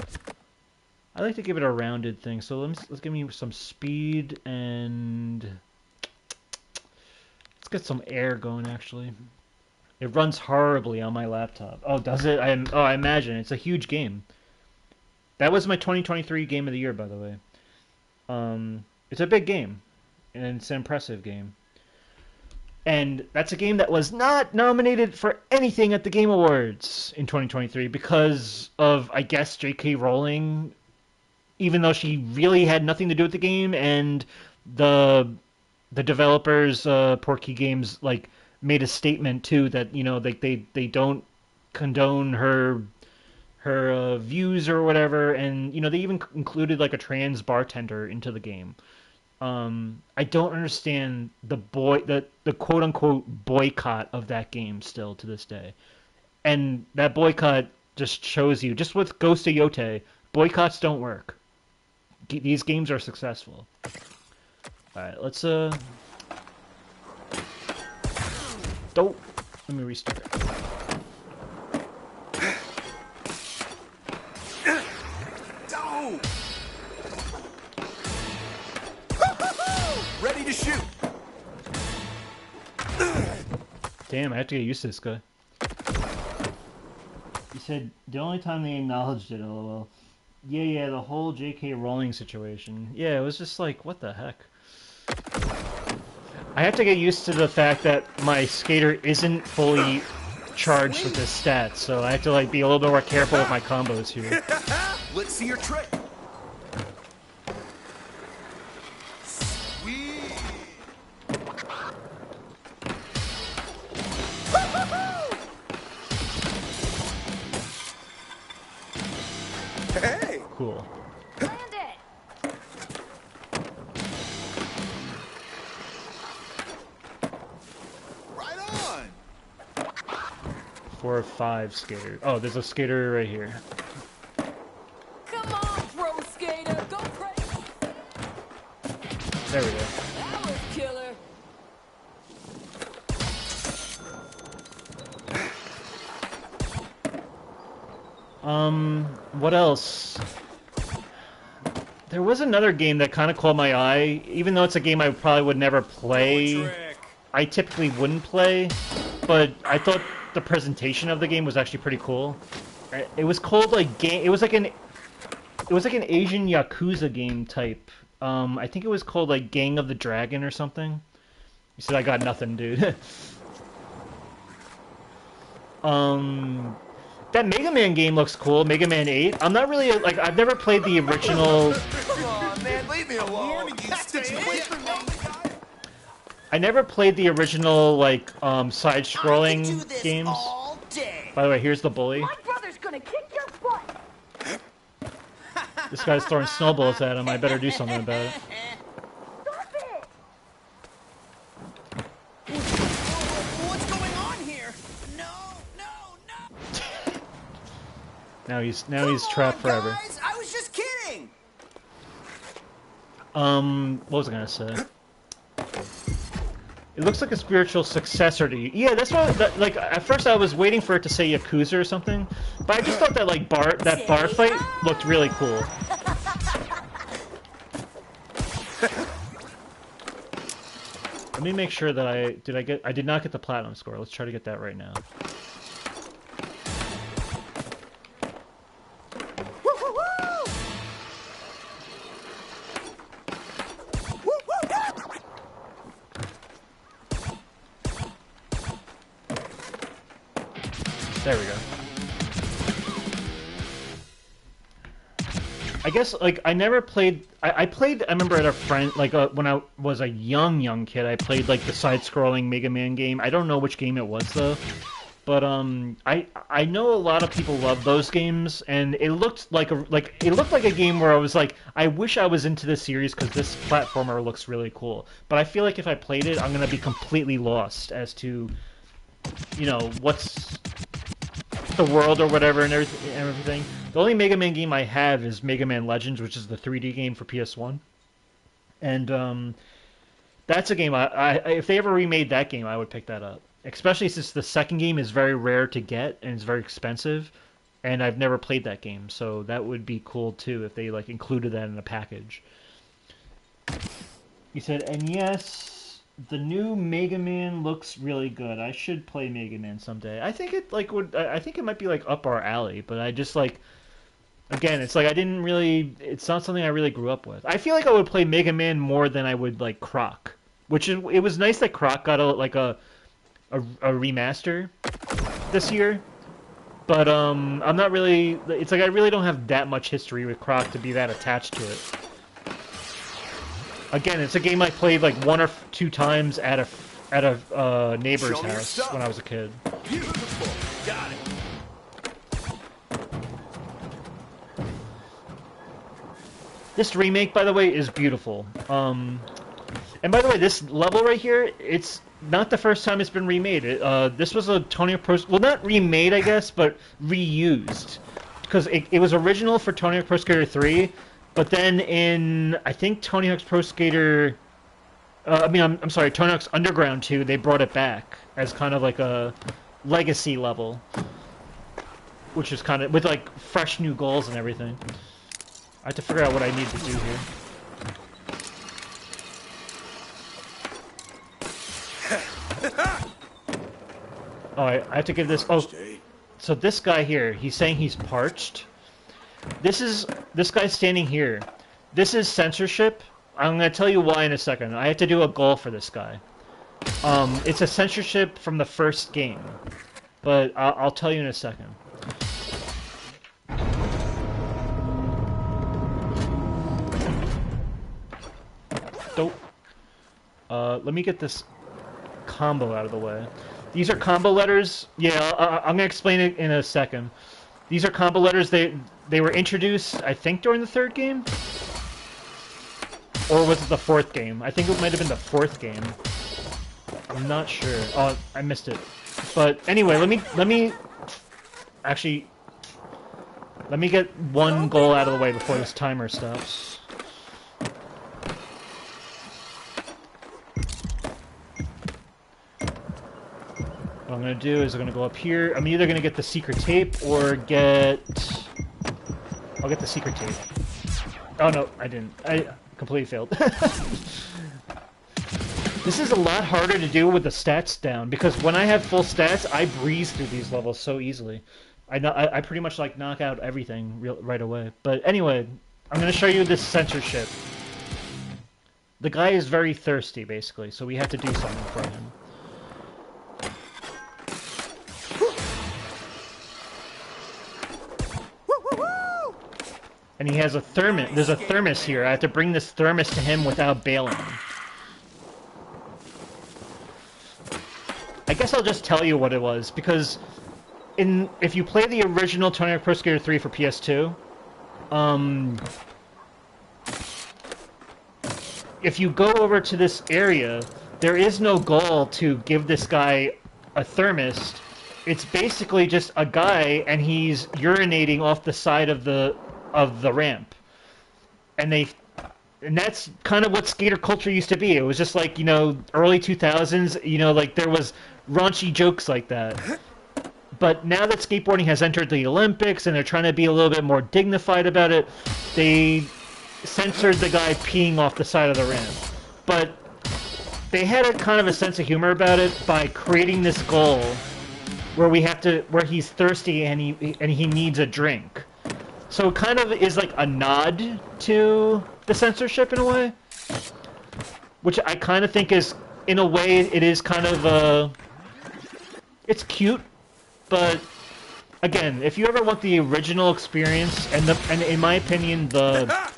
[SPEAKER 1] I like to give it a rounded thing. So let's give me some speed, and let's get some air going. Actually, it runs horribly on my laptop. Oh, does it? I imagine it's a huge game. That was my 2023 game of the year, by the way. It's a big game, and it's an impressive game. And that's a game that was not nominated for anything at the Game Awards in 2023 because of, I guess, J.K. Rowling, even though she really had nothing to do with the game, and the developers, Portkey Games, like, made a statement too that, you know, they don't condone her views or whatever, and, you know, they even included like a trans bartender into the game. I don't understand the quote unquote boycott of that game still to this day. And that boycott just shows you, just with Ghost of Yote, boycotts don't work. These games are successful. Alright, let's don't let me restart.
[SPEAKER 2] Ready to shoot.
[SPEAKER 1] Damn, I have to get used to this guy. He said the only time they acknowledged it, lol. Yeah, the whole J.K. Rowling situation. Yeah, it was just like, what the heck? I have to get used to the fact that my skater isn't fully charged with his stats, so I have to like be a little bit more careful with my combos here.
[SPEAKER 2] Let's see your trick. Hey!
[SPEAKER 1] Cool.
[SPEAKER 4] Land it!
[SPEAKER 2] Right on!
[SPEAKER 1] 4 or 5 skaters. Oh, there's a skater right here.
[SPEAKER 4] Come on, pro skater, go crazy!
[SPEAKER 1] There we go.
[SPEAKER 4] That was killer.
[SPEAKER 1] What else? There was another game that kind of caught my eye, even though it's a game I probably would never play. I typically wouldn't play, but I thought the presentation of the game was actually pretty cool. It was called like game. It was like an Asian Yakuza game type. I think it was called like Gang of the Dragon or something. You said I got nothing, dude. That Mega Man game looks cool, Mega Man 8. I'm not really, like, I've never played the original...
[SPEAKER 2] Come on, man, leave me alone. Did you wait for me?
[SPEAKER 1] I never played the original, like, side-scrolling games.
[SPEAKER 2] All day.
[SPEAKER 1] By the way, here's the bully.
[SPEAKER 4] My brother's gonna kick your butt!
[SPEAKER 1] This guy's throwing snowballs at him. I better do something about it.
[SPEAKER 4] Stop it!
[SPEAKER 2] What's going on here? No.
[SPEAKER 1] Now he's trapped forever.
[SPEAKER 2] Guys, I was just kidding.
[SPEAKER 1] What was I gonna say? It looks like a spiritual successor to you. Yeah, that's what. Like at first, I was waiting for it to say Yakuza or something, but I just thought that like bar fight looked really cool. Let me make sure that I did not get the platinum score. Let's try to get that right now. There we go. I guess, like, I never played... I played, I remember at a friend, like, when I was a young kid, I played, like, the side-scrolling Mega Man game. I don't know which game it was, though. But, I know a lot of people love those games, and it looked like a game where I was like, I wish I was into this series, because this platformer looks really cool. But I feel like if I played it, I'm gonna be completely lost as to, you know, what's... the world or whatever and everything. The only Mega Man game I have is Mega Man Legends, which is the 3D game for PS1. And that's a game if they ever remade that game, I would pick that up. Especially since the second game is very rare to get and it's very expensive, and I've never played that game, so that would be cool too if they like included that in a package. He said, and yes, the new Mega Man looks really good. I should play Mega Man someday. I think it like would. I think it might be like up our alley, but I just like. Again, it's like I didn't really. It's not something I really grew up with. I feel like I would play Mega Man more than I would like Croc, which is. It was nice that Croc got a remaster this year, but I'm not really. It's like I really don't have that much history with Croc to be that attached to it. Again, it's a game I played like 1 or 2 times at a neighbor's house when I was a kid.
[SPEAKER 2] Beautiful. Got it.
[SPEAKER 1] This remake, by the way, is beautiful. And by the way, this level right here, it's not the first time it's been remade. This was a Tony Hawk Pro... Well, not remade, I guess, but reused. Because it was original for Tony Hawk Pro Skater 3, but then in, I think, Tony Hawk's Pro Skater... I'm sorry, Tony Hawk's Underground 2, they brought it back as kind of like a legacy level. Which is kind of... with, like, fresh new goals and everything. I have to figure out what I need to do here. Oh, I have to give this... Oh, so this guy here, he's saying he's parched. This guy's standing here. This is censorship. I'm going to tell you why in a second. I have to do a goal for this guy. It's a censorship from the first game. But I'll tell you in a second. Dope. Let me get this combo out of the way. These are combo letters. Yeah, I'm gonna explain it in a second. These are combo letters. They were introduced, I think, during the 3rd game, or was it the 4th game? I think it might have been the 4th game. I'm not sure. Oh, I missed it. But anyway, let me actually let me get one goal out of the way before this timer stops. What I'm going to do is I'm going to go up here. I'm either going to get the secret tape or get... I'll get the secret tape. Oh, no, I didn't. I completely failed. This is a lot harder to do with the stats down, because when I have full stats, I breeze through these levels so easily. I pretty much, like, knock out everything right away. But anyway, I'm going to show you this censorship. The guy is very thirsty, basically, so we have to do something for him. And he has a thermos. There's a thermos here. I have to bring this thermos to him without bailing. I guess I'll just tell you what it was, because if you play the original Tony Hawk Pro Skater 3 for PS2, if you go over to this area, there is no goal to give this guy a thermos. It's basically just a guy, and he's urinating off the side of the ramp, and And that's kind of what skater culture used to be. It was just like, you know, early 2000s, you know, like there was raunchy jokes like that. But now that skateboarding has entered the Olympics and they're trying to be a little bit more dignified about it, they censored the guy peeing off the side of the ramp. But they had a kind of a sense of humor about it by creating this goal where where he's thirsty and he needs a drink. So it kind of is like a nod to the censorship in a way, which I kind of think is, in a way, it is kind of it's cute, but again, if you ever want the original experience and in my opinion the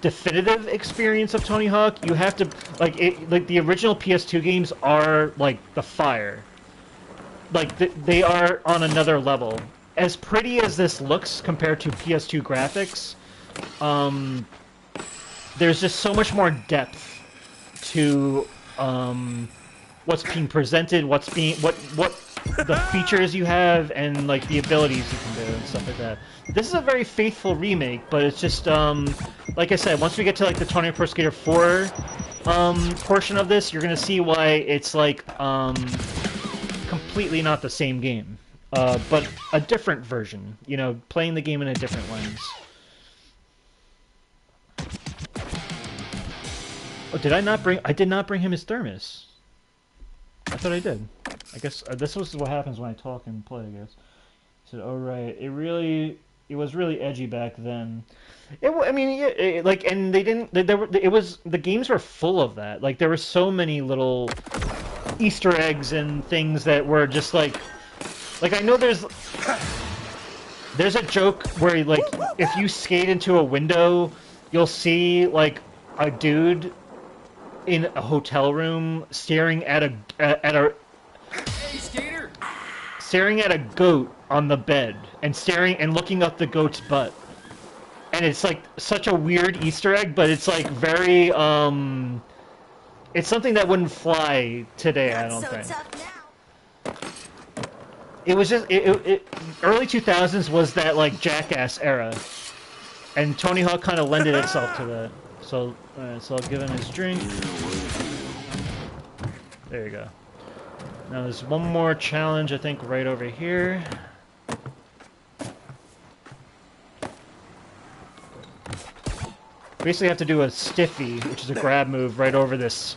[SPEAKER 1] definitive experience of Tony Hawk, you have to like the original PS2 games are like the fire. Like they are on another level. As pretty as this looks compared to PS2 graphics, there's just so much more depth to what's being presented, what the features you have, and like the abilities you can do and stuff like that. This is a very faithful remake, but it's just like I said, once we get to like the Tony Hawk Pro Skater 4 portion of this, you're gonna see why it's like completely not the same game. But a different version, you know, playing the game in a different lens. Oh, did I not bring... I did not bring him his thermos. I thought I did. I guess this was what happens when I talk and play, I guess. He said, oh, right. It was really edgy back then. I mean, and they didn't... the games were full of that. Like, there were so many little Easter eggs and things that were just like... Like, I know there's a joke where, like, if you skate into a window, you'll see, like, a dude in a hotel room staring at a
[SPEAKER 2] Hey, skater!
[SPEAKER 1] staring at a goat on the bed and looking up the goat's butt. And it's, like, such a weird Easter egg, but it's, like, very, it's something that wouldn't fly today, I don't think. It was just early 2000s was that like Jackass era, and Tony Hawk kind of lended itself to that. So, alright, so I'll give him his drink. There you go. Now there's one more challenge, I think, right over here. Basically, have to do a stiffy, which is a grab move, right over this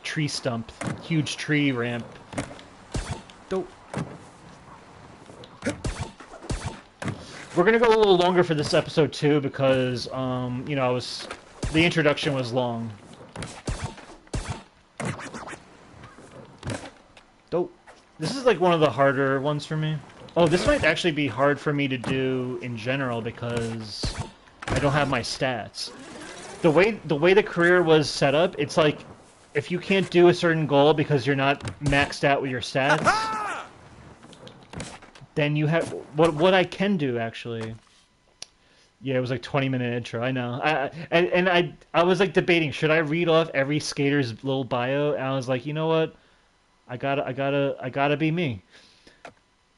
[SPEAKER 1] tree stump, huge tree ramp. Dope. We're gonna go a little longer for this episode too because you know, the introduction was long. Dope. This is like one of the harder ones for me. Oh, this might actually be hard for me to do in general because I don't have my stats. The way the career was set up, it's like if you can't do a certain goal because you're not maxed out with your stats. Then you have what I can do actually. Yeah, it was like 20-minute intro. I know. I was like debating, should I read off every skater's little bio? And I was like, you know what? I gotta be me.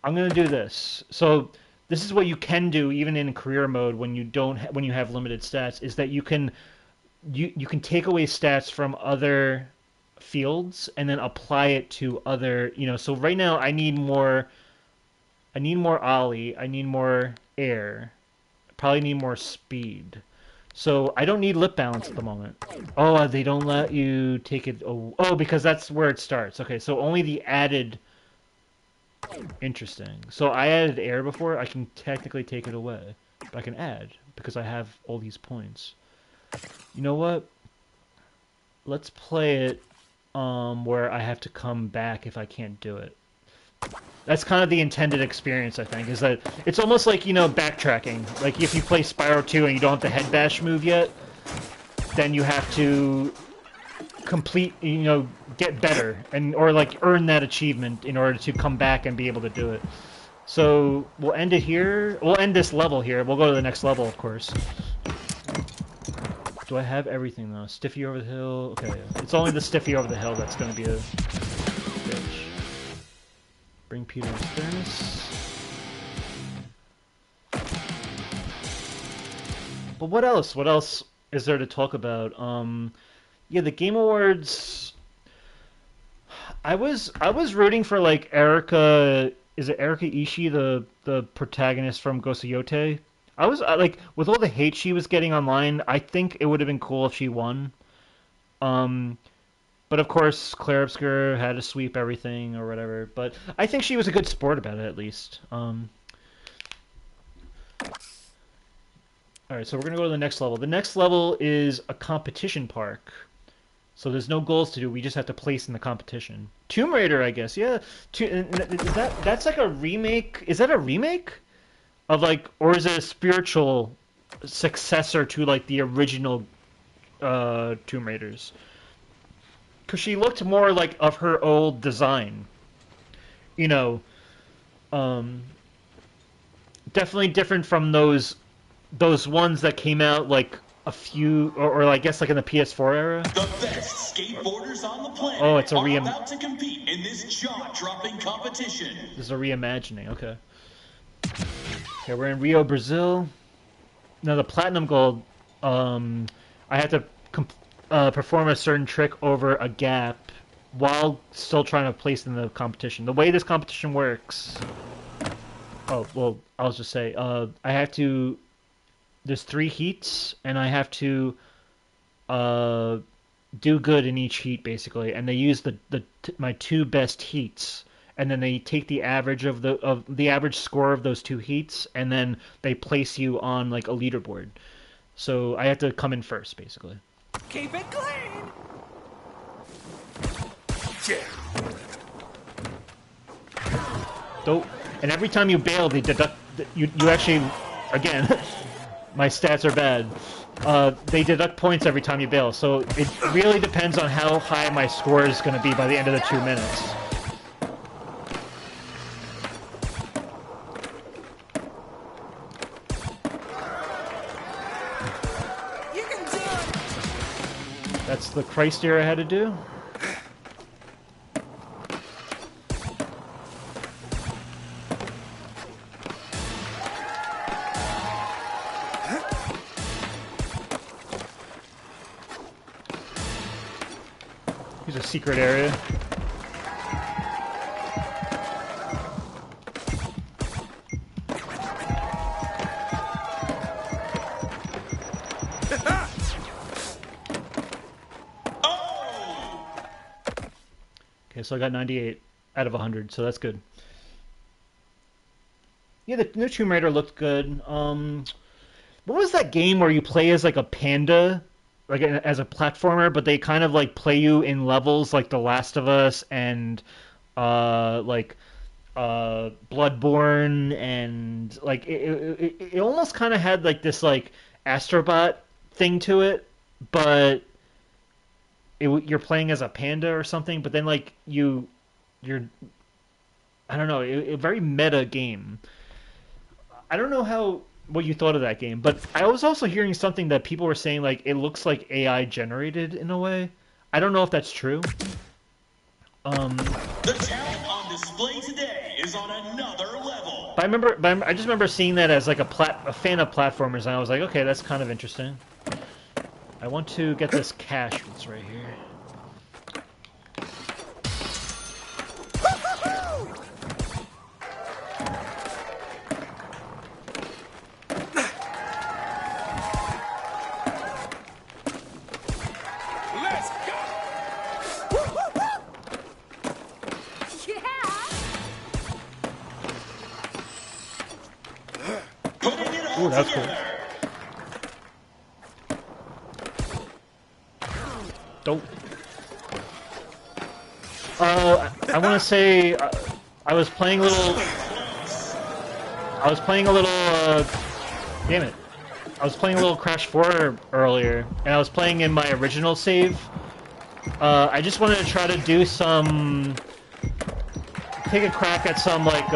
[SPEAKER 1] I'm gonna do this. So this is what you can do even in career mode when you have limited stats, is that you can take away stats from other fields and then apply it to other, you know. So right now I need more ollie, I need more air, probably need more speed. So I don't need lip balance at the moment. Oh, they don't let you take it. Oh, because that's where it starts. Okay, so only the added. Interesting. So I added air before. I can technically take it away, but I can add because I have all these points. You know what? Let's play it where I have to come back if I can't do it. That's kind of the intended experience, I think, is that it's almost like, you know, backtracking. Like, if you play Spyro 2 and you don't have the head bash move yet, then you have to complete, you know, get better, or, like, earn that achievement in order to come back and be able to do it. So, we'll end it here. We'll end this level here. We'll go to the next level, of course. Do I have everything, though? Stiffy over the hill? Okay, it's only the Stiffy over the hill that's going to be a bitch. Bring Peter's furnace. But what else? What else is there to talk about? Yeah, the Game Awards. I was rooting for like Erika. Is it Erika Ishii, the protagonist from Ghost of Yote? Like with all the hate she was getting online. I think it would have been cool if she won. Um, but of course, Claire Obscur had to sweep everything or whatever. But I think she was a good sport about it at least. All right, so we're gonna go to the next level. The next level is a competition park. So there's no goals to do. We just have to place in the competition. Tomb Raider, I guess. Yeah. Is that's like a remake? Is that a remake of like, or is it a spiritual successor to like the original Tomb Raiders? Because she looked more like of her old design. You know, um, definitely different from those ones that came out like a few, or I guess like in the PS4 era.
[SPEAKER 5] The best skateboarders on the planet
[SPEAKER 1] Oh, it's a
[SPEAKER 5] are about to compete in this jaw-dropping competition.
[SPEAKER 1] This is a reimagining. Okay. Okay, we're in Rio, Brazil. Now the platinum gold, I had to perform a certain trick over a gap while still trying to place in the competition. The way this competition works. Oh well, I'll just say, I have to. There's 3 heats, and I have to do good in each heat basically. And they use my 2 best heats, and then they take the average of the average score of those 2 heats, and then they place you on like a leaderboard. So I have to come in first basically.
[SPEAKER 3] Keep it clean!
[SPEAKER 2] Yeah.
[SPEAKER 1] So, and every time you bail, they deduct. You actually, again, my stats are bad. They deduct points every time you bail, so it really depends on how high my score is going to be by the end of the 2 minutes.
[SPEAKER 3] You can do it!
[SPEAKER 1] That's the Christ ear I had to do. Here's a secret area. Okay, so I got 98 out of 100, so that's good. Yeah, the new Tomb Raider looked good. What was that game where you play as like a panda, like as a platformer, but they kind of like play you in levels like The Last of Us and like Bloodborne, and like it almost kind of had like this like Astrobot thing to it, but you're playing as a panda or something, but then like you're I don't know, a very meta game. I don't know what you thought of that game, but I was also hearing something that people were saying like it looks like AI generated in a way. I don't know if that's true.
[SPEAKER 5] The talent on display today is on another level.
[SPEAKER 1] But I just remember seeing that as like a fan of platformers, and I was like, okay, that's kind of interesting. I want to get this cash that's right here.
[SPEAKER 2] Let's go.
[SPEAKER 4] Yeah!
[SPEAKER 5] Putting it all
[SPEAKER 1] Ooh, that's cool.
[SPEAKER 5] together.
[SPEAKER 1] Dope. I want to say I was playing a little. I was playing a little. Damn it! I was playing a little Crash 4 earlier, and I was playing in my original save. I just wanted to try to do take a crack at some like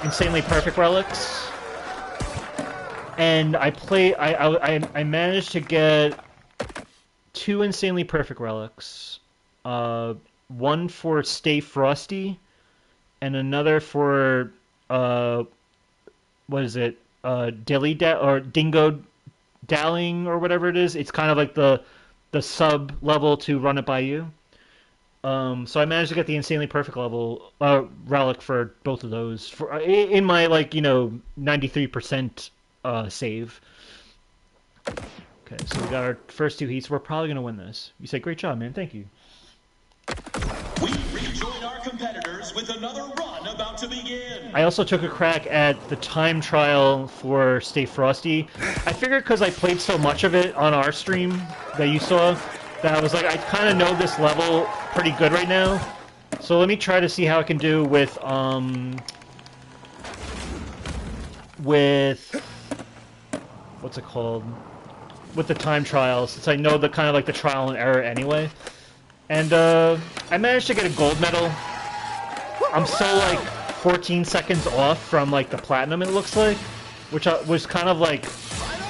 [SPEAKER 1] insanely perfect relics, and I managed to get 2 insanely perfect relics. One for Stay Frosty, and another for what is it? dilly or dingo dallying or whatever it is. It's kind of like the sub level to run it by you. So I managed to get the insanely perfect level relic for both of those for in my 93% save. Okay, so we got our first 2 heats. We're probably gonna win this. You say great job, man. Thank you.
[SPEAKER 5] We rejoin our competitors with another run about to begin.
[SPEAKER 1] I also took a crack at the time trial for Stay Frosty. I figured because I played so much of it on our stream that you saw, that I was like, I kind of know this level pretty good right now. So let me try to see how I can do with what's it called? With the time trial, since I know the kind of like the trial and error anyway. And I managed to get a gold medal. I'm so like 14 seconds off from like the platinum, it looks like, which was kind of like,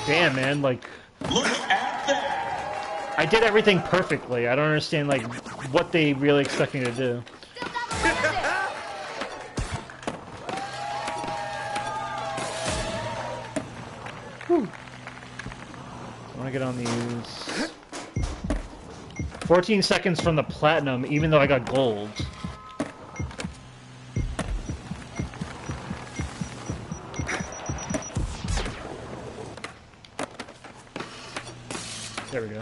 [SPEAKER 1] damn, man, like
[SPEAKER 5] Look at that.
[SPEAKER 1] I did everything perfectly. I don't understand like what they really expect me to do. Whew. I want to get on these. 14 seconds from the platinum, even though I got gold. There we go.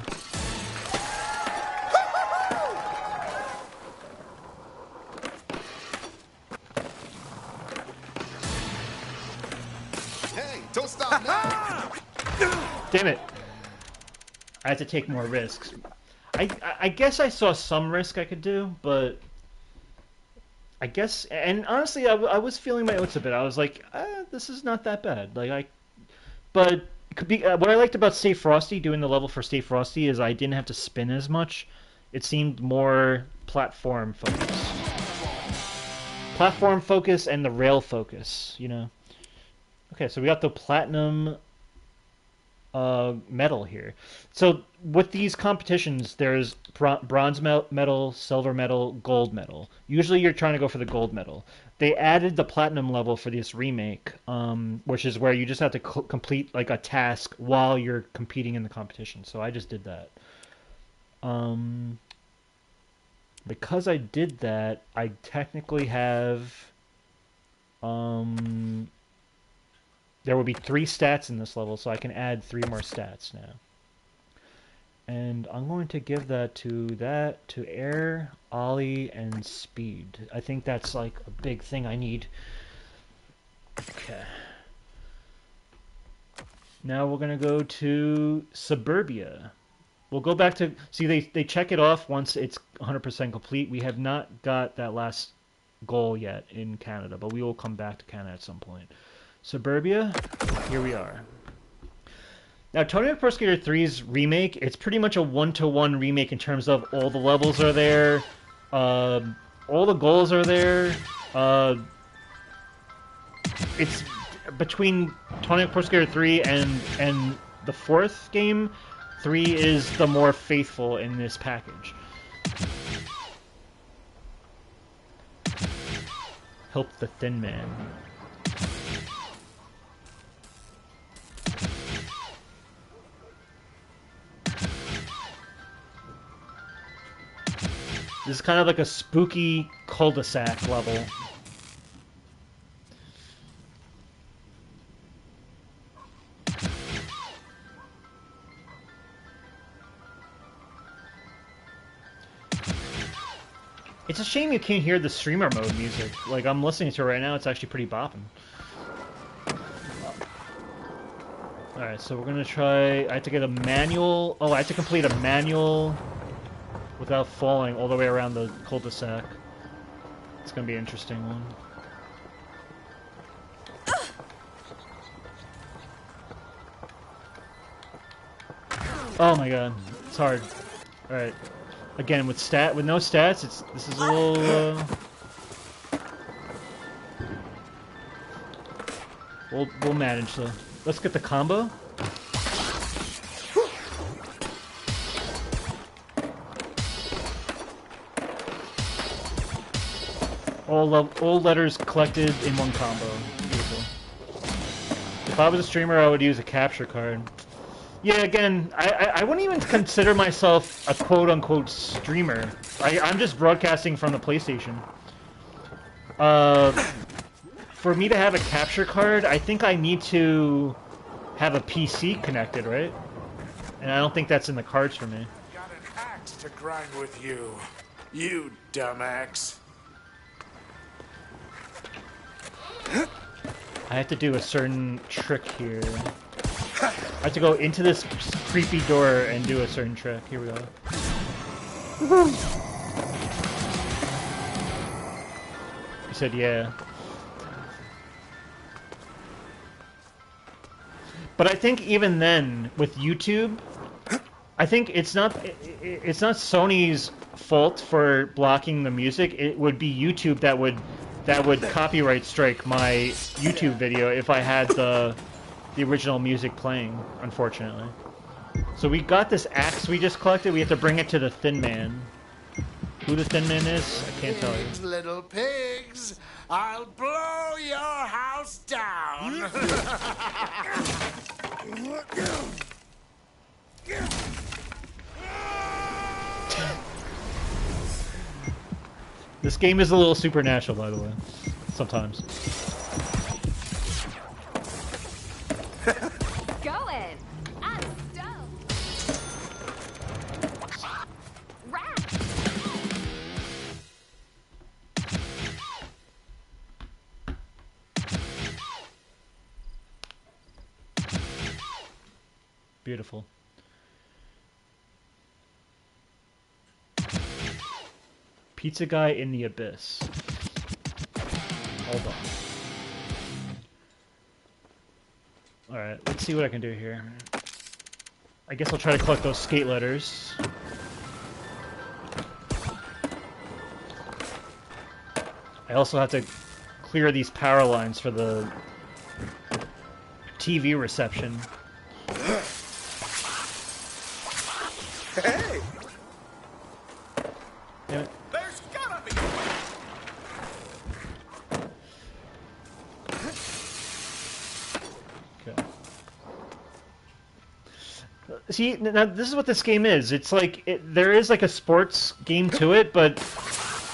[SPEAKER 2] Hey, don't stop now.
[SPEAKER 1] Damn it. I had to take more risks. I guess I saw some risk I could do, but I guess, and honestly, I was feeling my oats a bit. I was like, this is not that bad. But what I liked about Stay Frosty, doing the level for Stay Frosty, is I didn't have to spin as much. It seemed more platform focused. Platform focus and the rail focus, you know. Okay, so we got the platinum medal here. So with these competitions, there's bronze medal, silver medal, gold medal. Usually you're trying to go for the gold medal. They added the platinum level for this remake, which is where you just have to complete like a task while you're competing in the competition. So I just did that. Because I did that, I technically have there will be 3 stats in this level, so I can add 3 more stats now. And I'm going to give that to air, ollie, and speed. I think that's like a big thing I need. Okay. Now we're going to go to Suburbia. We'll go back to... See, they check it off once it's 100% complete. We have not got that last goal yet in Canada, but we will come back to Canada at some point. Suburbia, here we are. Now, Tony Hawk Pro Skater 3's remake, it's pretty much a one-to-one remake in terms of all the levels are there, all the goals are there. It's between Tony Hawk Pro Skater 3 and the 4th game. 3 is the more faithful in this package. Help the Thin Man. This is kind of like a spooky cul-de-sac level. It's a shame you can't hear the streamer mode music. Like, I'm listening to it right now, it's actually pretty bopping. Alright, so we're gonna try... I have to get a manual... Oh, I have to complete a manual... without falling all the way around the cul-de-sac. It's gonna be an interesting one. Oh my god, it's hard. Alright. Again, with no stats, this is a little we'll manage though. Let's get the combo. All letters collected in one combo. Beautiful. If I was a streamer, I would use a capture card. Yeah, again, I wouldn't even consider myself a quote-unquote streamer. I'm just broadcasting from the PlayStation. For me to have a capture card, I think I need to have a PC connected, right? And I don't think that's in the cards for me.
[SPEAKER 2] Got an axe to grind with you, you dumbass.
[SPEAKER 1] I have to do a certain trick here. I have to go into this creepy door and do a certain trick. Here we go. He said, yeah. But I think even then, with YouTube, I think it's not Sony's fault for blocking the music. It would be YouTube that would copyright strike my YouTube video if I had the original music playing, unfortunately. So we got this axe we just collected. We have to bring it to the Thin Man. Who the Thin Man is, I can't tell you.
[SPEAKER 2] Pigs, little pigs, I'll blow your house down.
[SPEAKER 1] This game is a little supernatural, by the way. Sometimes.
[SPEAKER 4] Going. I'm stoked. Rat.
[SPEAKER 1] Beautiful. Pizza guy in the abyss. Hold on. Alright, let's see what I can do here. I guess I'll try to collect those skate letters. I also have to clear these power lines for the TV reception.
[SPEAKER 2] Hey,
[SPEAKER 1] Damn it.
[SPEAKER 2] there's gotta be.
[SPEAKER 1] Okay. See, now this is what this game is. It's like, there is like a sports game to it, but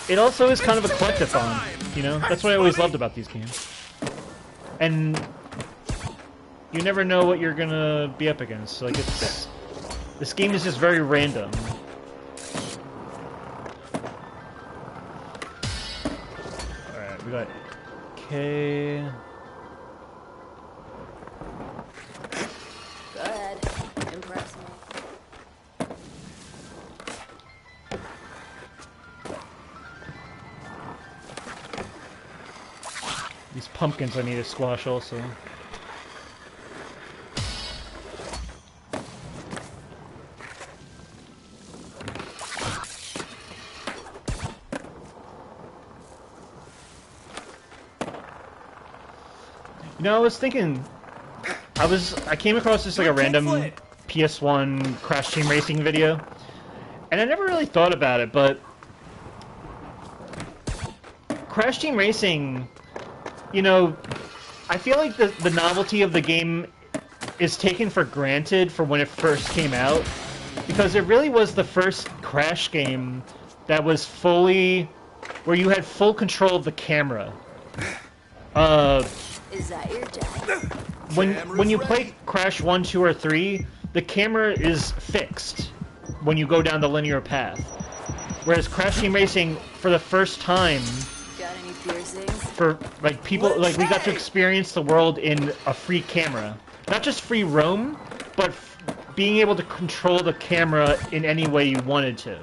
[SPEAKER 1] it also is kind of a collectathon, you know? That's what I always loved about these games. And you never know what you're gonna be up against. Like, it's... This game is just very random. Alright, we got K...
[SPEAKER 4] Go ahead. Impress me.
[SPEAKER 1] These pumpkins I need to squash also. You know, I was thinking, I came across just like a random PS1 Crash Team Racing video, and I never really thought about it, but Crash Team Racing, you know, I feel like the novelty of the game is taken for granted for when it first came out, because it really was the first Crash game that was fully, where you had full control of the camera.
[SPEAKER 4] Is that your dad?
[SPEAKER 1] When you play Crash 1, 2, or 3, the camera is fixed when you go down the linear path. Whereas Crash Team Racing, for the first time,
[SPEAKER 4] Got any piercings?
[SPEAKER 1] for like people, like we got to experience the world in a free camera. Not just free roam, but being able to control the camera in any way you wanted to.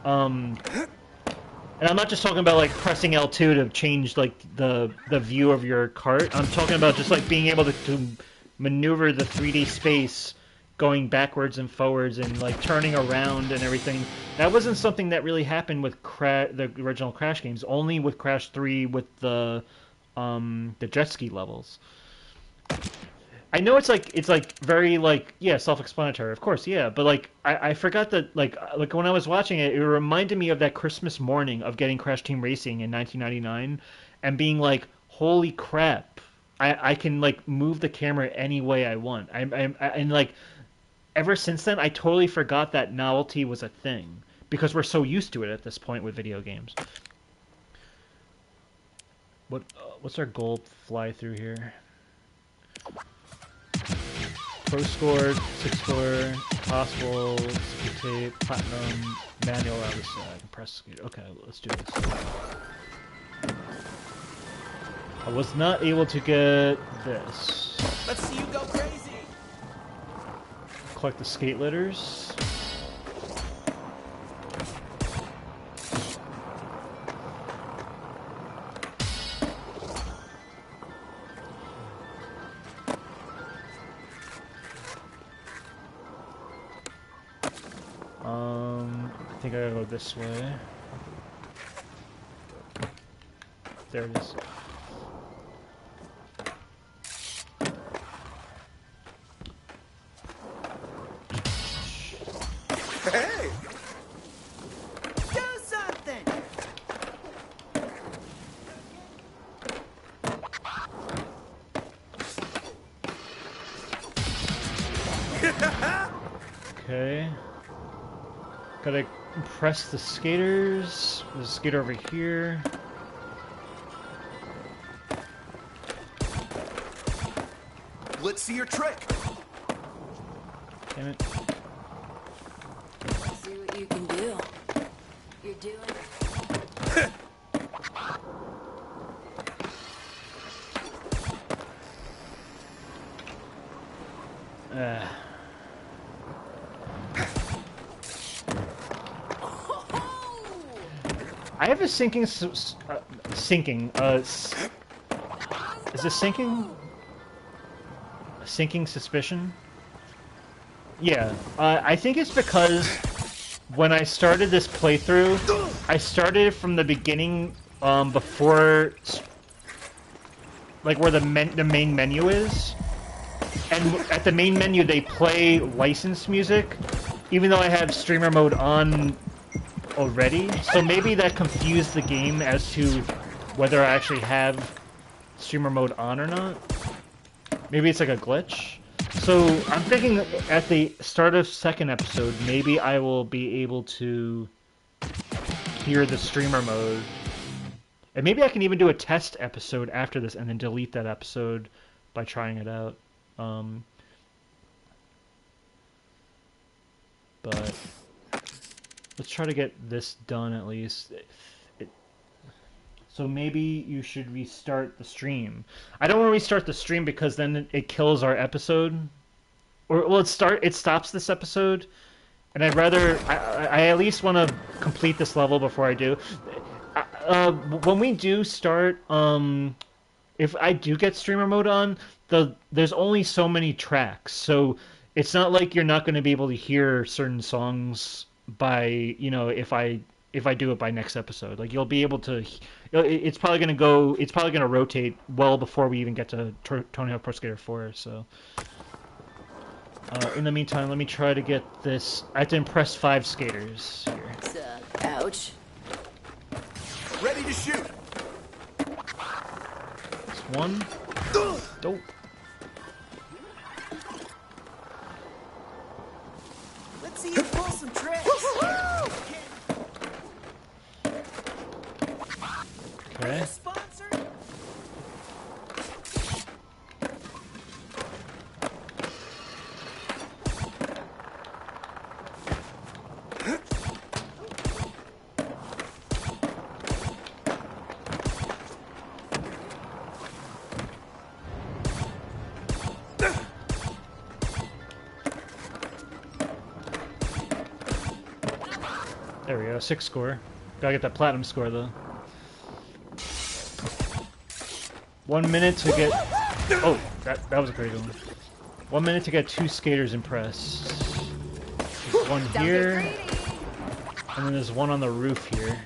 [SPEAKER 1] And I'm not just talking about like pressing L2 to change like the view of your cart. I'm talking about just like being able to maneuver the 3D space, going backwards and forwards and like turning around and everything. That wasn't something that really happened with the original Crash games. Only with Crash 3 with the jet ski levels. I know it's like very like, yeah, self-explanatory, of course, yeah, but like I forgot that like when I was watching it, it reminded me of that Christmas morning of getting Crash Team Racing in 1999 and being like, holy crap, I can like move the camera any way I want. And like ever since then, I totally forgot that novelty was a thing because we're so used to it at this point with video games. What's our goal? Fly through here. Pro score, 6 score, possible, tape, platinum, manual out of side, press. Okay, let's do this. I was not able to get this.
[SPEAKER 3] Let's see you go crazy.
[SPEAKER 1] Collect the skate litters. I think I gotta go this way. There it is.
[SPEAKER 2] Hey!
[SPEAKER 3] Do something.
[SPEAKER 1] Okay. Gotta impress the skaters. There's a skater over here.
[SPEAKER 2] Let's see your trick.
[SPEAKER 1] Damn it.
[SPEAKER 4] See what you can do. You're doing it.
[SPEAKER 1] I have a sinking. Sinking. Is this sinking? A sinking suspicion? Yeah. I think it's because when I started this playthrough, I started from the beginning, before, like where the main menu is, and at the main menu they play licensed music, even though I have streamer mode on already, so maybe that confused the game as to whether I actually have streamer mode on or not. Maybe it's like a glitch. So I'm thinking at the start of second episode, maybe I will be able to hear the streamer mode. And maybe I can even do a test episode after this and then delete that episode by trying it out. But let's try to get this done at least. So maybe you should restart the stream. I don't want to restart the stream because then it kills our episode. Or well, it stops this episode, and I'd rather I at least want to complete this level before I do. When we do start, if I do get streamer mode on, there's only so many tracks, so it's not like you're not going to be able to hear certain songs by, you know, if I do it by next episode. Like you'll be able to. It's probably going to go. It's probably going to rotate well before we even get to Tony Hawk Pro Skater 4. So. In the meantime, let me try to get this. I have to impress 5 skaters here.
[SPEAKER 4] Ouch.
[SPEAKER 2] Ready to shoot.
[SPEAKER 1] This one. Dope.
[SPEAKER 3] Let's see you pull some tricks.
[SPEAKER 1] Okay.
[SPEAKER 3] Sponsor.
[SPEAKER 1] There we go, 6 score. Gotta get that platinum score though. 1 minute to get. Oh, that was a crazy one. 1 minute to get 2 skaters impressed. There's one here, and then there's one on the roof here.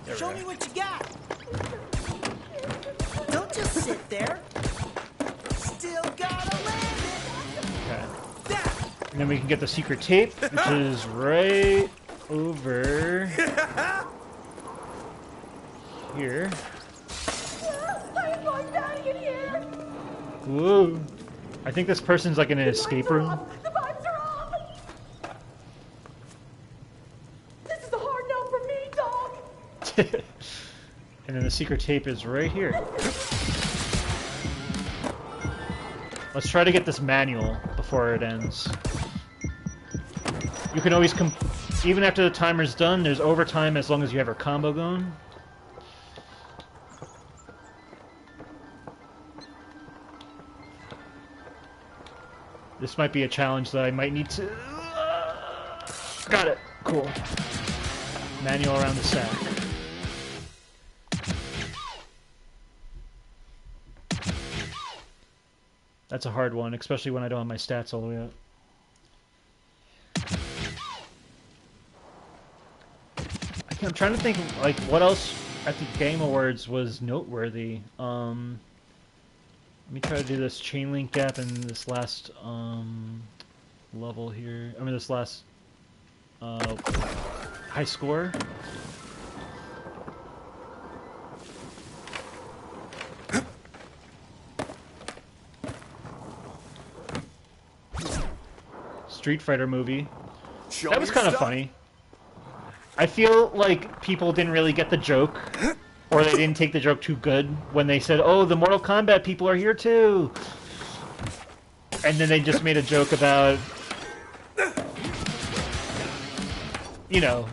[SPEAKER 1] There
[SPEAKER 3] Show
[SPEAKER 1] we
[SPEAKER 3] me
[SPEAKER 1] go.
[SPEAKER 3] what you got. Don't just sit there. Still gotta land it.
[SPEAKER 1] Okay.
[SPEAKER 3] That.
[SPEAKER 1] And then we can get the secret tape, which is right over here.
[SPEAKER 4] I'm going down in here.
[SPEAKER 1] Whoa. I think this person's like in an escape room.
[SPEAKER 4] The vibes are off. This is a hard no for me, dog.
[SPEAKER 1] And then the secret tape is right here. Let's try to get this manual before it ends. You can always even after the timer's done, there's overtime as long as you have your combo going. This might be a challenge that I might need to... Got it. Cool. Manual around the sack. That's a hard one, especially when I don't have my stats all the way up. I'm trying to think, like, what else at the Game Awards was noteworthy. Let me try to do this chain link gap in this last level here. I mean, this last high score. Street Fighter movie. That was kind of funny. I feel like people didn't really get the joke, or they didn't take the joke too good when they said, "Oh, the Mortal Kombat people are here too," and then they just made a joke about, you know,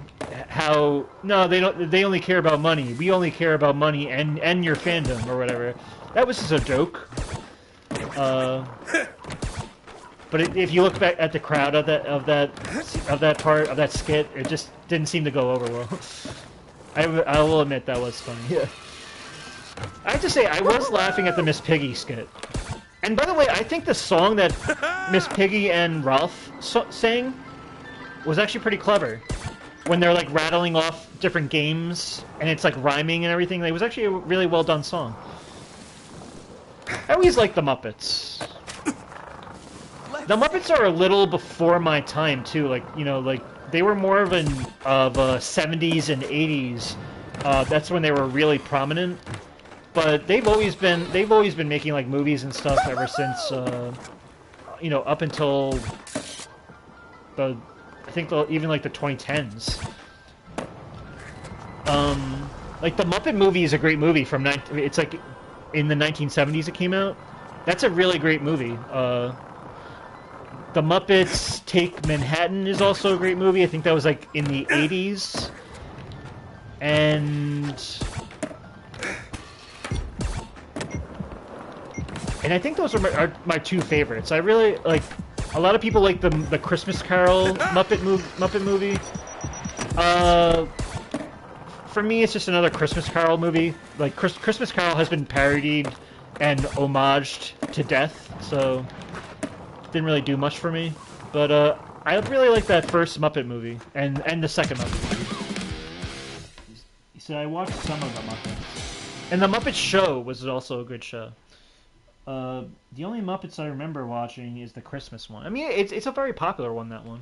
[SPEAKER 1] how no, they don't. They only care about money. We only care about money and your fandom or whatever. That was just a joke. But if you look back at the crowd of that part of that skit, it just didn't seem to go over well. I will admit that was funny. Yeah. I have to say I was laughing at the Miss Piggy skit. And by the way, I think the song that Miss Piggy and Ralph sang was actually pretty clever. When they're like rattling off different games and it's like rhyming and everything, it was actually a really well done song. I always liked the Muppets. The Muppets are a little before my time too. Like, you know, like they were more of 70s and 80s. That's when they were really prominent. But they've always been making like movies and stuff ever since. You know, up until even like the 2010s. Like the Muppet movie is a great movie from it's like in the 1970s it came out. That's a really great movie. The Muppets Take Manhattan is also a great movie. I think that was like in the 80s. And I think those are my two favorites. I really like. A lot of people like the Christmas Carol Muppet movie. For me, it's just another Christmas Carol movie. Like Christmas Carol has been parodied and homaged to death, so didn't really do much for me. But I really like that first Muppet movie and the second Muppet movie. He said I watched some of the Muppets, and the Muppet Show was also a good show. The only Muppets I remember watching is the Christmas one. I mean, it's a very popular one, that one.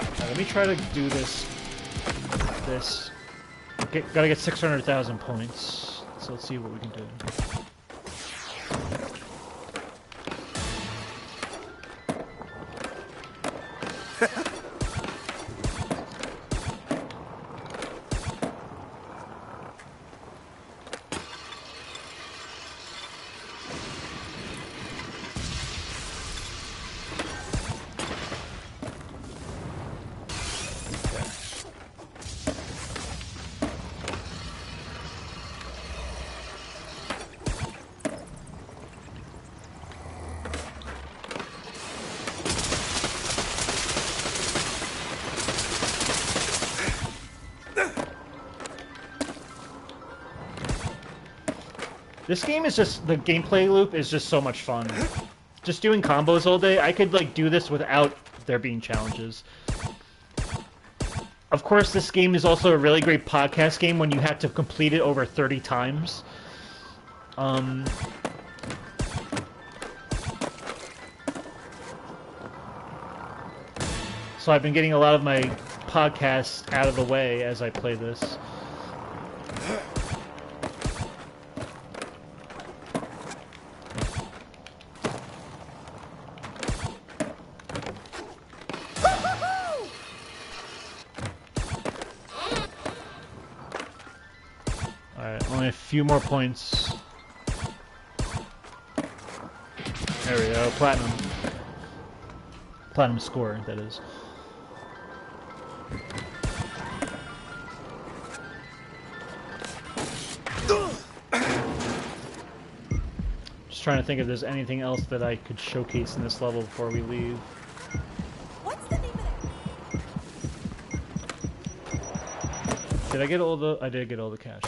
[SPEAKER 1] Let me try to do this. Gotta get 600,000 points. So let's see what we can do. This game is just, the gameplay loop is just so much fun. Just doing combos all day, I could like do this without there being challenges. Of course, this game is also a really great podcast game when you have to complete it over 30 times. So I've been getting a lot of my podcast out of the way as I play this. Alright, only a few more points. There we go, platinum. Platinum score, that is. Just trying to think if there's anything else that I could showcase in this level before we leave.
[SPEAKER 3] What's the name of that?
[SPEAKER 1] Did I get all the... I did get all the cash.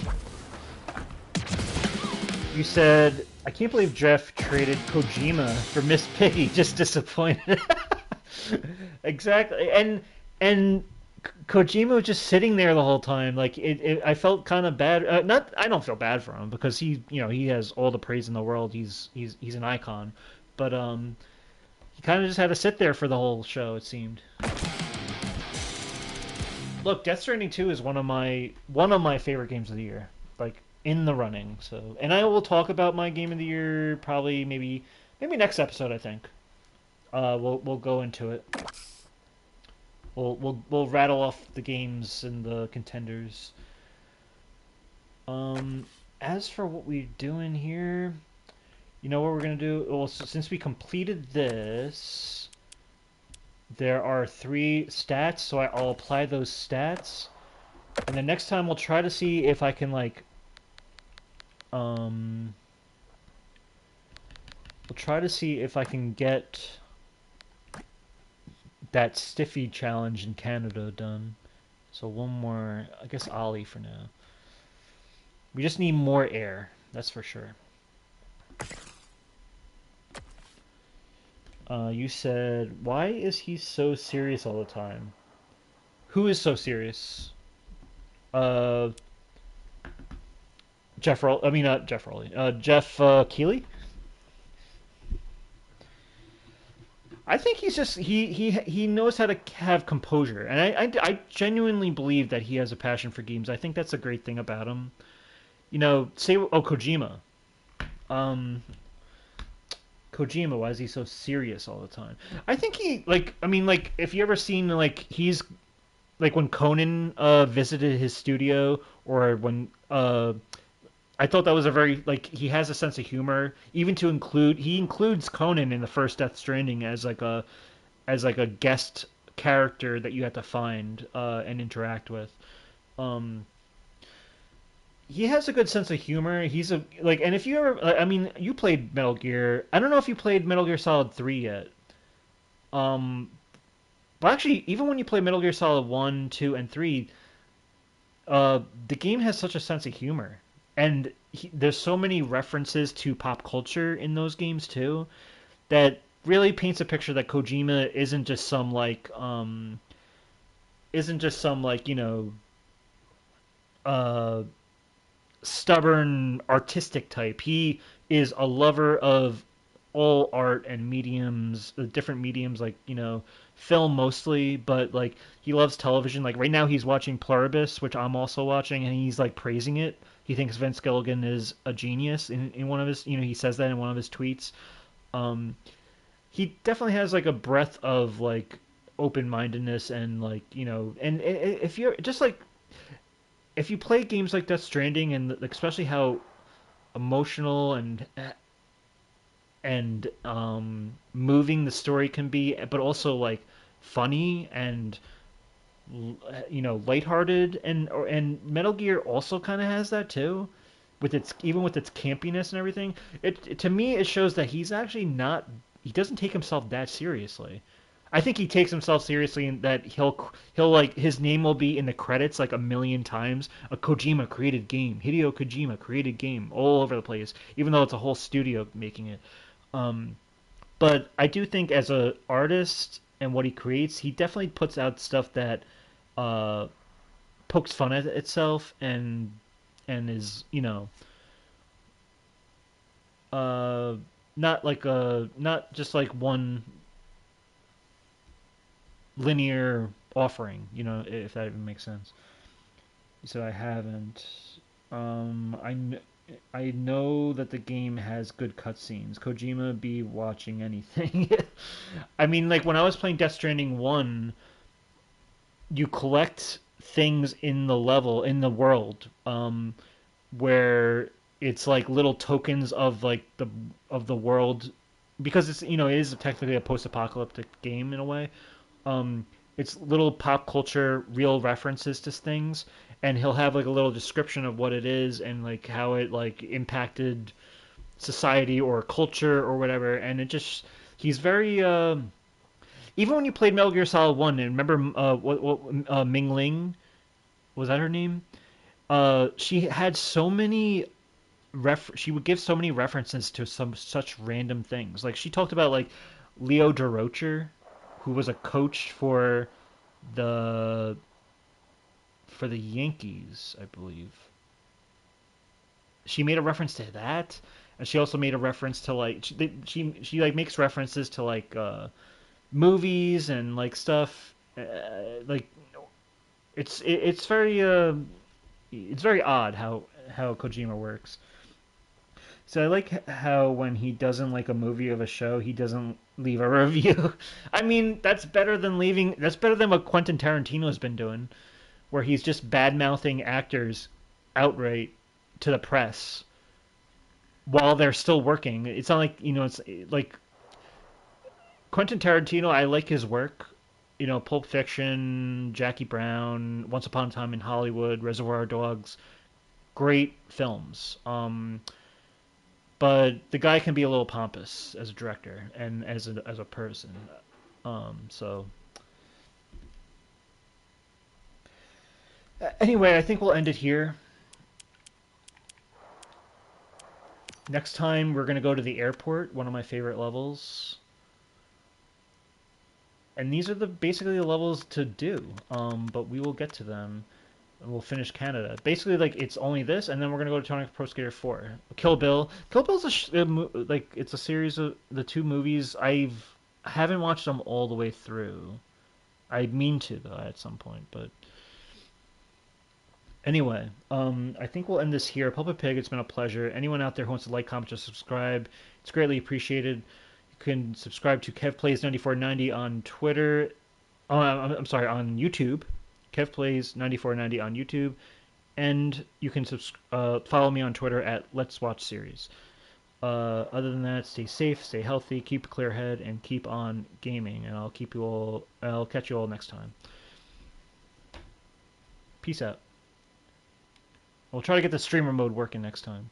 [SPEAKER 1] You said, I can't believe Jeff traded Kojima for Miss Piggy. Just disappointed. Exactly. And Kojima was just sitting there the whole time. Like, I felt kind of bad. I don't feel bad for him because he has all the praise in the world. He's an icon. But he kind of just had to sit there for the whole show, it seemed. Look, Death Stranding 2 is one of my favorite games of the year. Like, in the running. So, and I will talk about my game of the year probably maybe next episode, I think. We'll go into it. We'll rattle off the games and the contenders. As for what we're doing here, you know what we're gonna do? Well, since we completed this, there are 3 stats, so I'll apply those stats, and the next time we'll try to see if I can we'll try to see if I can get that Stiffy challenge in Canada done. So one more, I guess Ollie for now. We just need more air, that's for sure. You said, why is he so serious all the time? Who is so serious? Jeff Keighley? I think he's just he knows how to have composure, and I genuinely believe that he has a passion for games. I think that's a great thing about him. Kojima. Kojima, why is he so serious all the time? I think if you ever seen he's like when Conan visited his studio, or when I thought that was a very he has a sense of humor. Even he includes Conan in the first Death Stranding as a guest character that you have to find and interact with. He has a good sense of humor. He's and if you ever, you played Metal Gear. I don't know if you played Metal Gear Solid 3 yet. But actually, even when you play Metal Gear Solid 1, 2, and 3, the game has such a sense of humor. And there's so many references to pop culture in those games too, that really paints a picture that Kojima isn't just some stubborn artistic type. He is a lover of all art and mediums, different mediums, film mostly, but he loves television. Like right now he's watching Pluribus, which I'm also watching, and he's praising it. He thinks Vince Gilligan is a genius in one of his, he says that in one of his tweets. He definitely has a breadth of open-mindedness and and if you're just if you play games like Death Stranding, and especially how emotional and moving the story can be, but also funny and lighthearted, and Metal Gear also kind of has that too, with its campiness and everything. To me it shows that he's actually not. He doesn't take himself that seriously. I think he takes himself seriously in that he'll his name will be in the credits a million times. A Kojima created game, Hideo Kojima created game, all over the place, even though it's a whole studio making it. But I do think as a artist and what he creates, he definitely puts out stuff that pokes fun at itself and is not just one linear offering. You know, if that even makes sense. He said I haven't. I know that the game has good cutscenes. Kojima be watching anything. I mean, like when I was playing Death Stranding 1, you collect things in the level in the world where it's like little tokens of like the world because it's it is technically a post-apocalyptic game in a way. um it's little pop culture real references to things, and he'll have like a little description of what it is and like how it like impacted society or culture or whatever. And it just he's very even when you played Metal Gear Solid 1, and remember what Ming Ling, was that her name? She had so many she would give so many references to some such random things. Like she talked about like Leo Durocher, who was a coach the for the Yankees, I believe. She made a reference to that, and she also made a reference to like she like makes references to like movies and like stuff. Like it's very odd how Kojima works. So I like how when he doesn't like a movie of a show, he doesn't leave a review. I mean, that's better than what Quentin Tarantino's been doing, where he's just bad mouthing actors outright to the press while they're still working. It's not like it's like Quentin Tarantino. I like his work. Pulp Fiction, Jackie Brown, Once Upon a Time in Hollywood, Reservoir Dogs, great films. But the guy can be a little pompous as a director and as a person. So anyway, I think we'll end it here. Next time we're gonna go to the airport, one of my favorite levels. And these are basically the levels to do. But we will get to them. We'll finish Canada. Basically, like it's only this, and then we're gonna go to Tony Hawk Pro Skater 4. Kill Bill. Kill Bill's like it's a series of the two movies. I haven't watched them all the way through. I mean to though at some point, but anyway, I think we'll end this here. Pulpit Pig, it's been a pleasure. Anyone out there who wants to like, comment, or subscribe, it's greatly appreciated. You can subscribe to Kev Plays 9490 on Twitter. Oh, I'm sorry, on YouTube. Kev Plays 9490 on YouTube, and you can follow me on Twitter at Let's Watch Series. Other than that, stay safe, stay healthy, keep a clear head, and keep on gaming. And I'll catch you all next time. Peace out. We'll try to get the streamer mode working next time.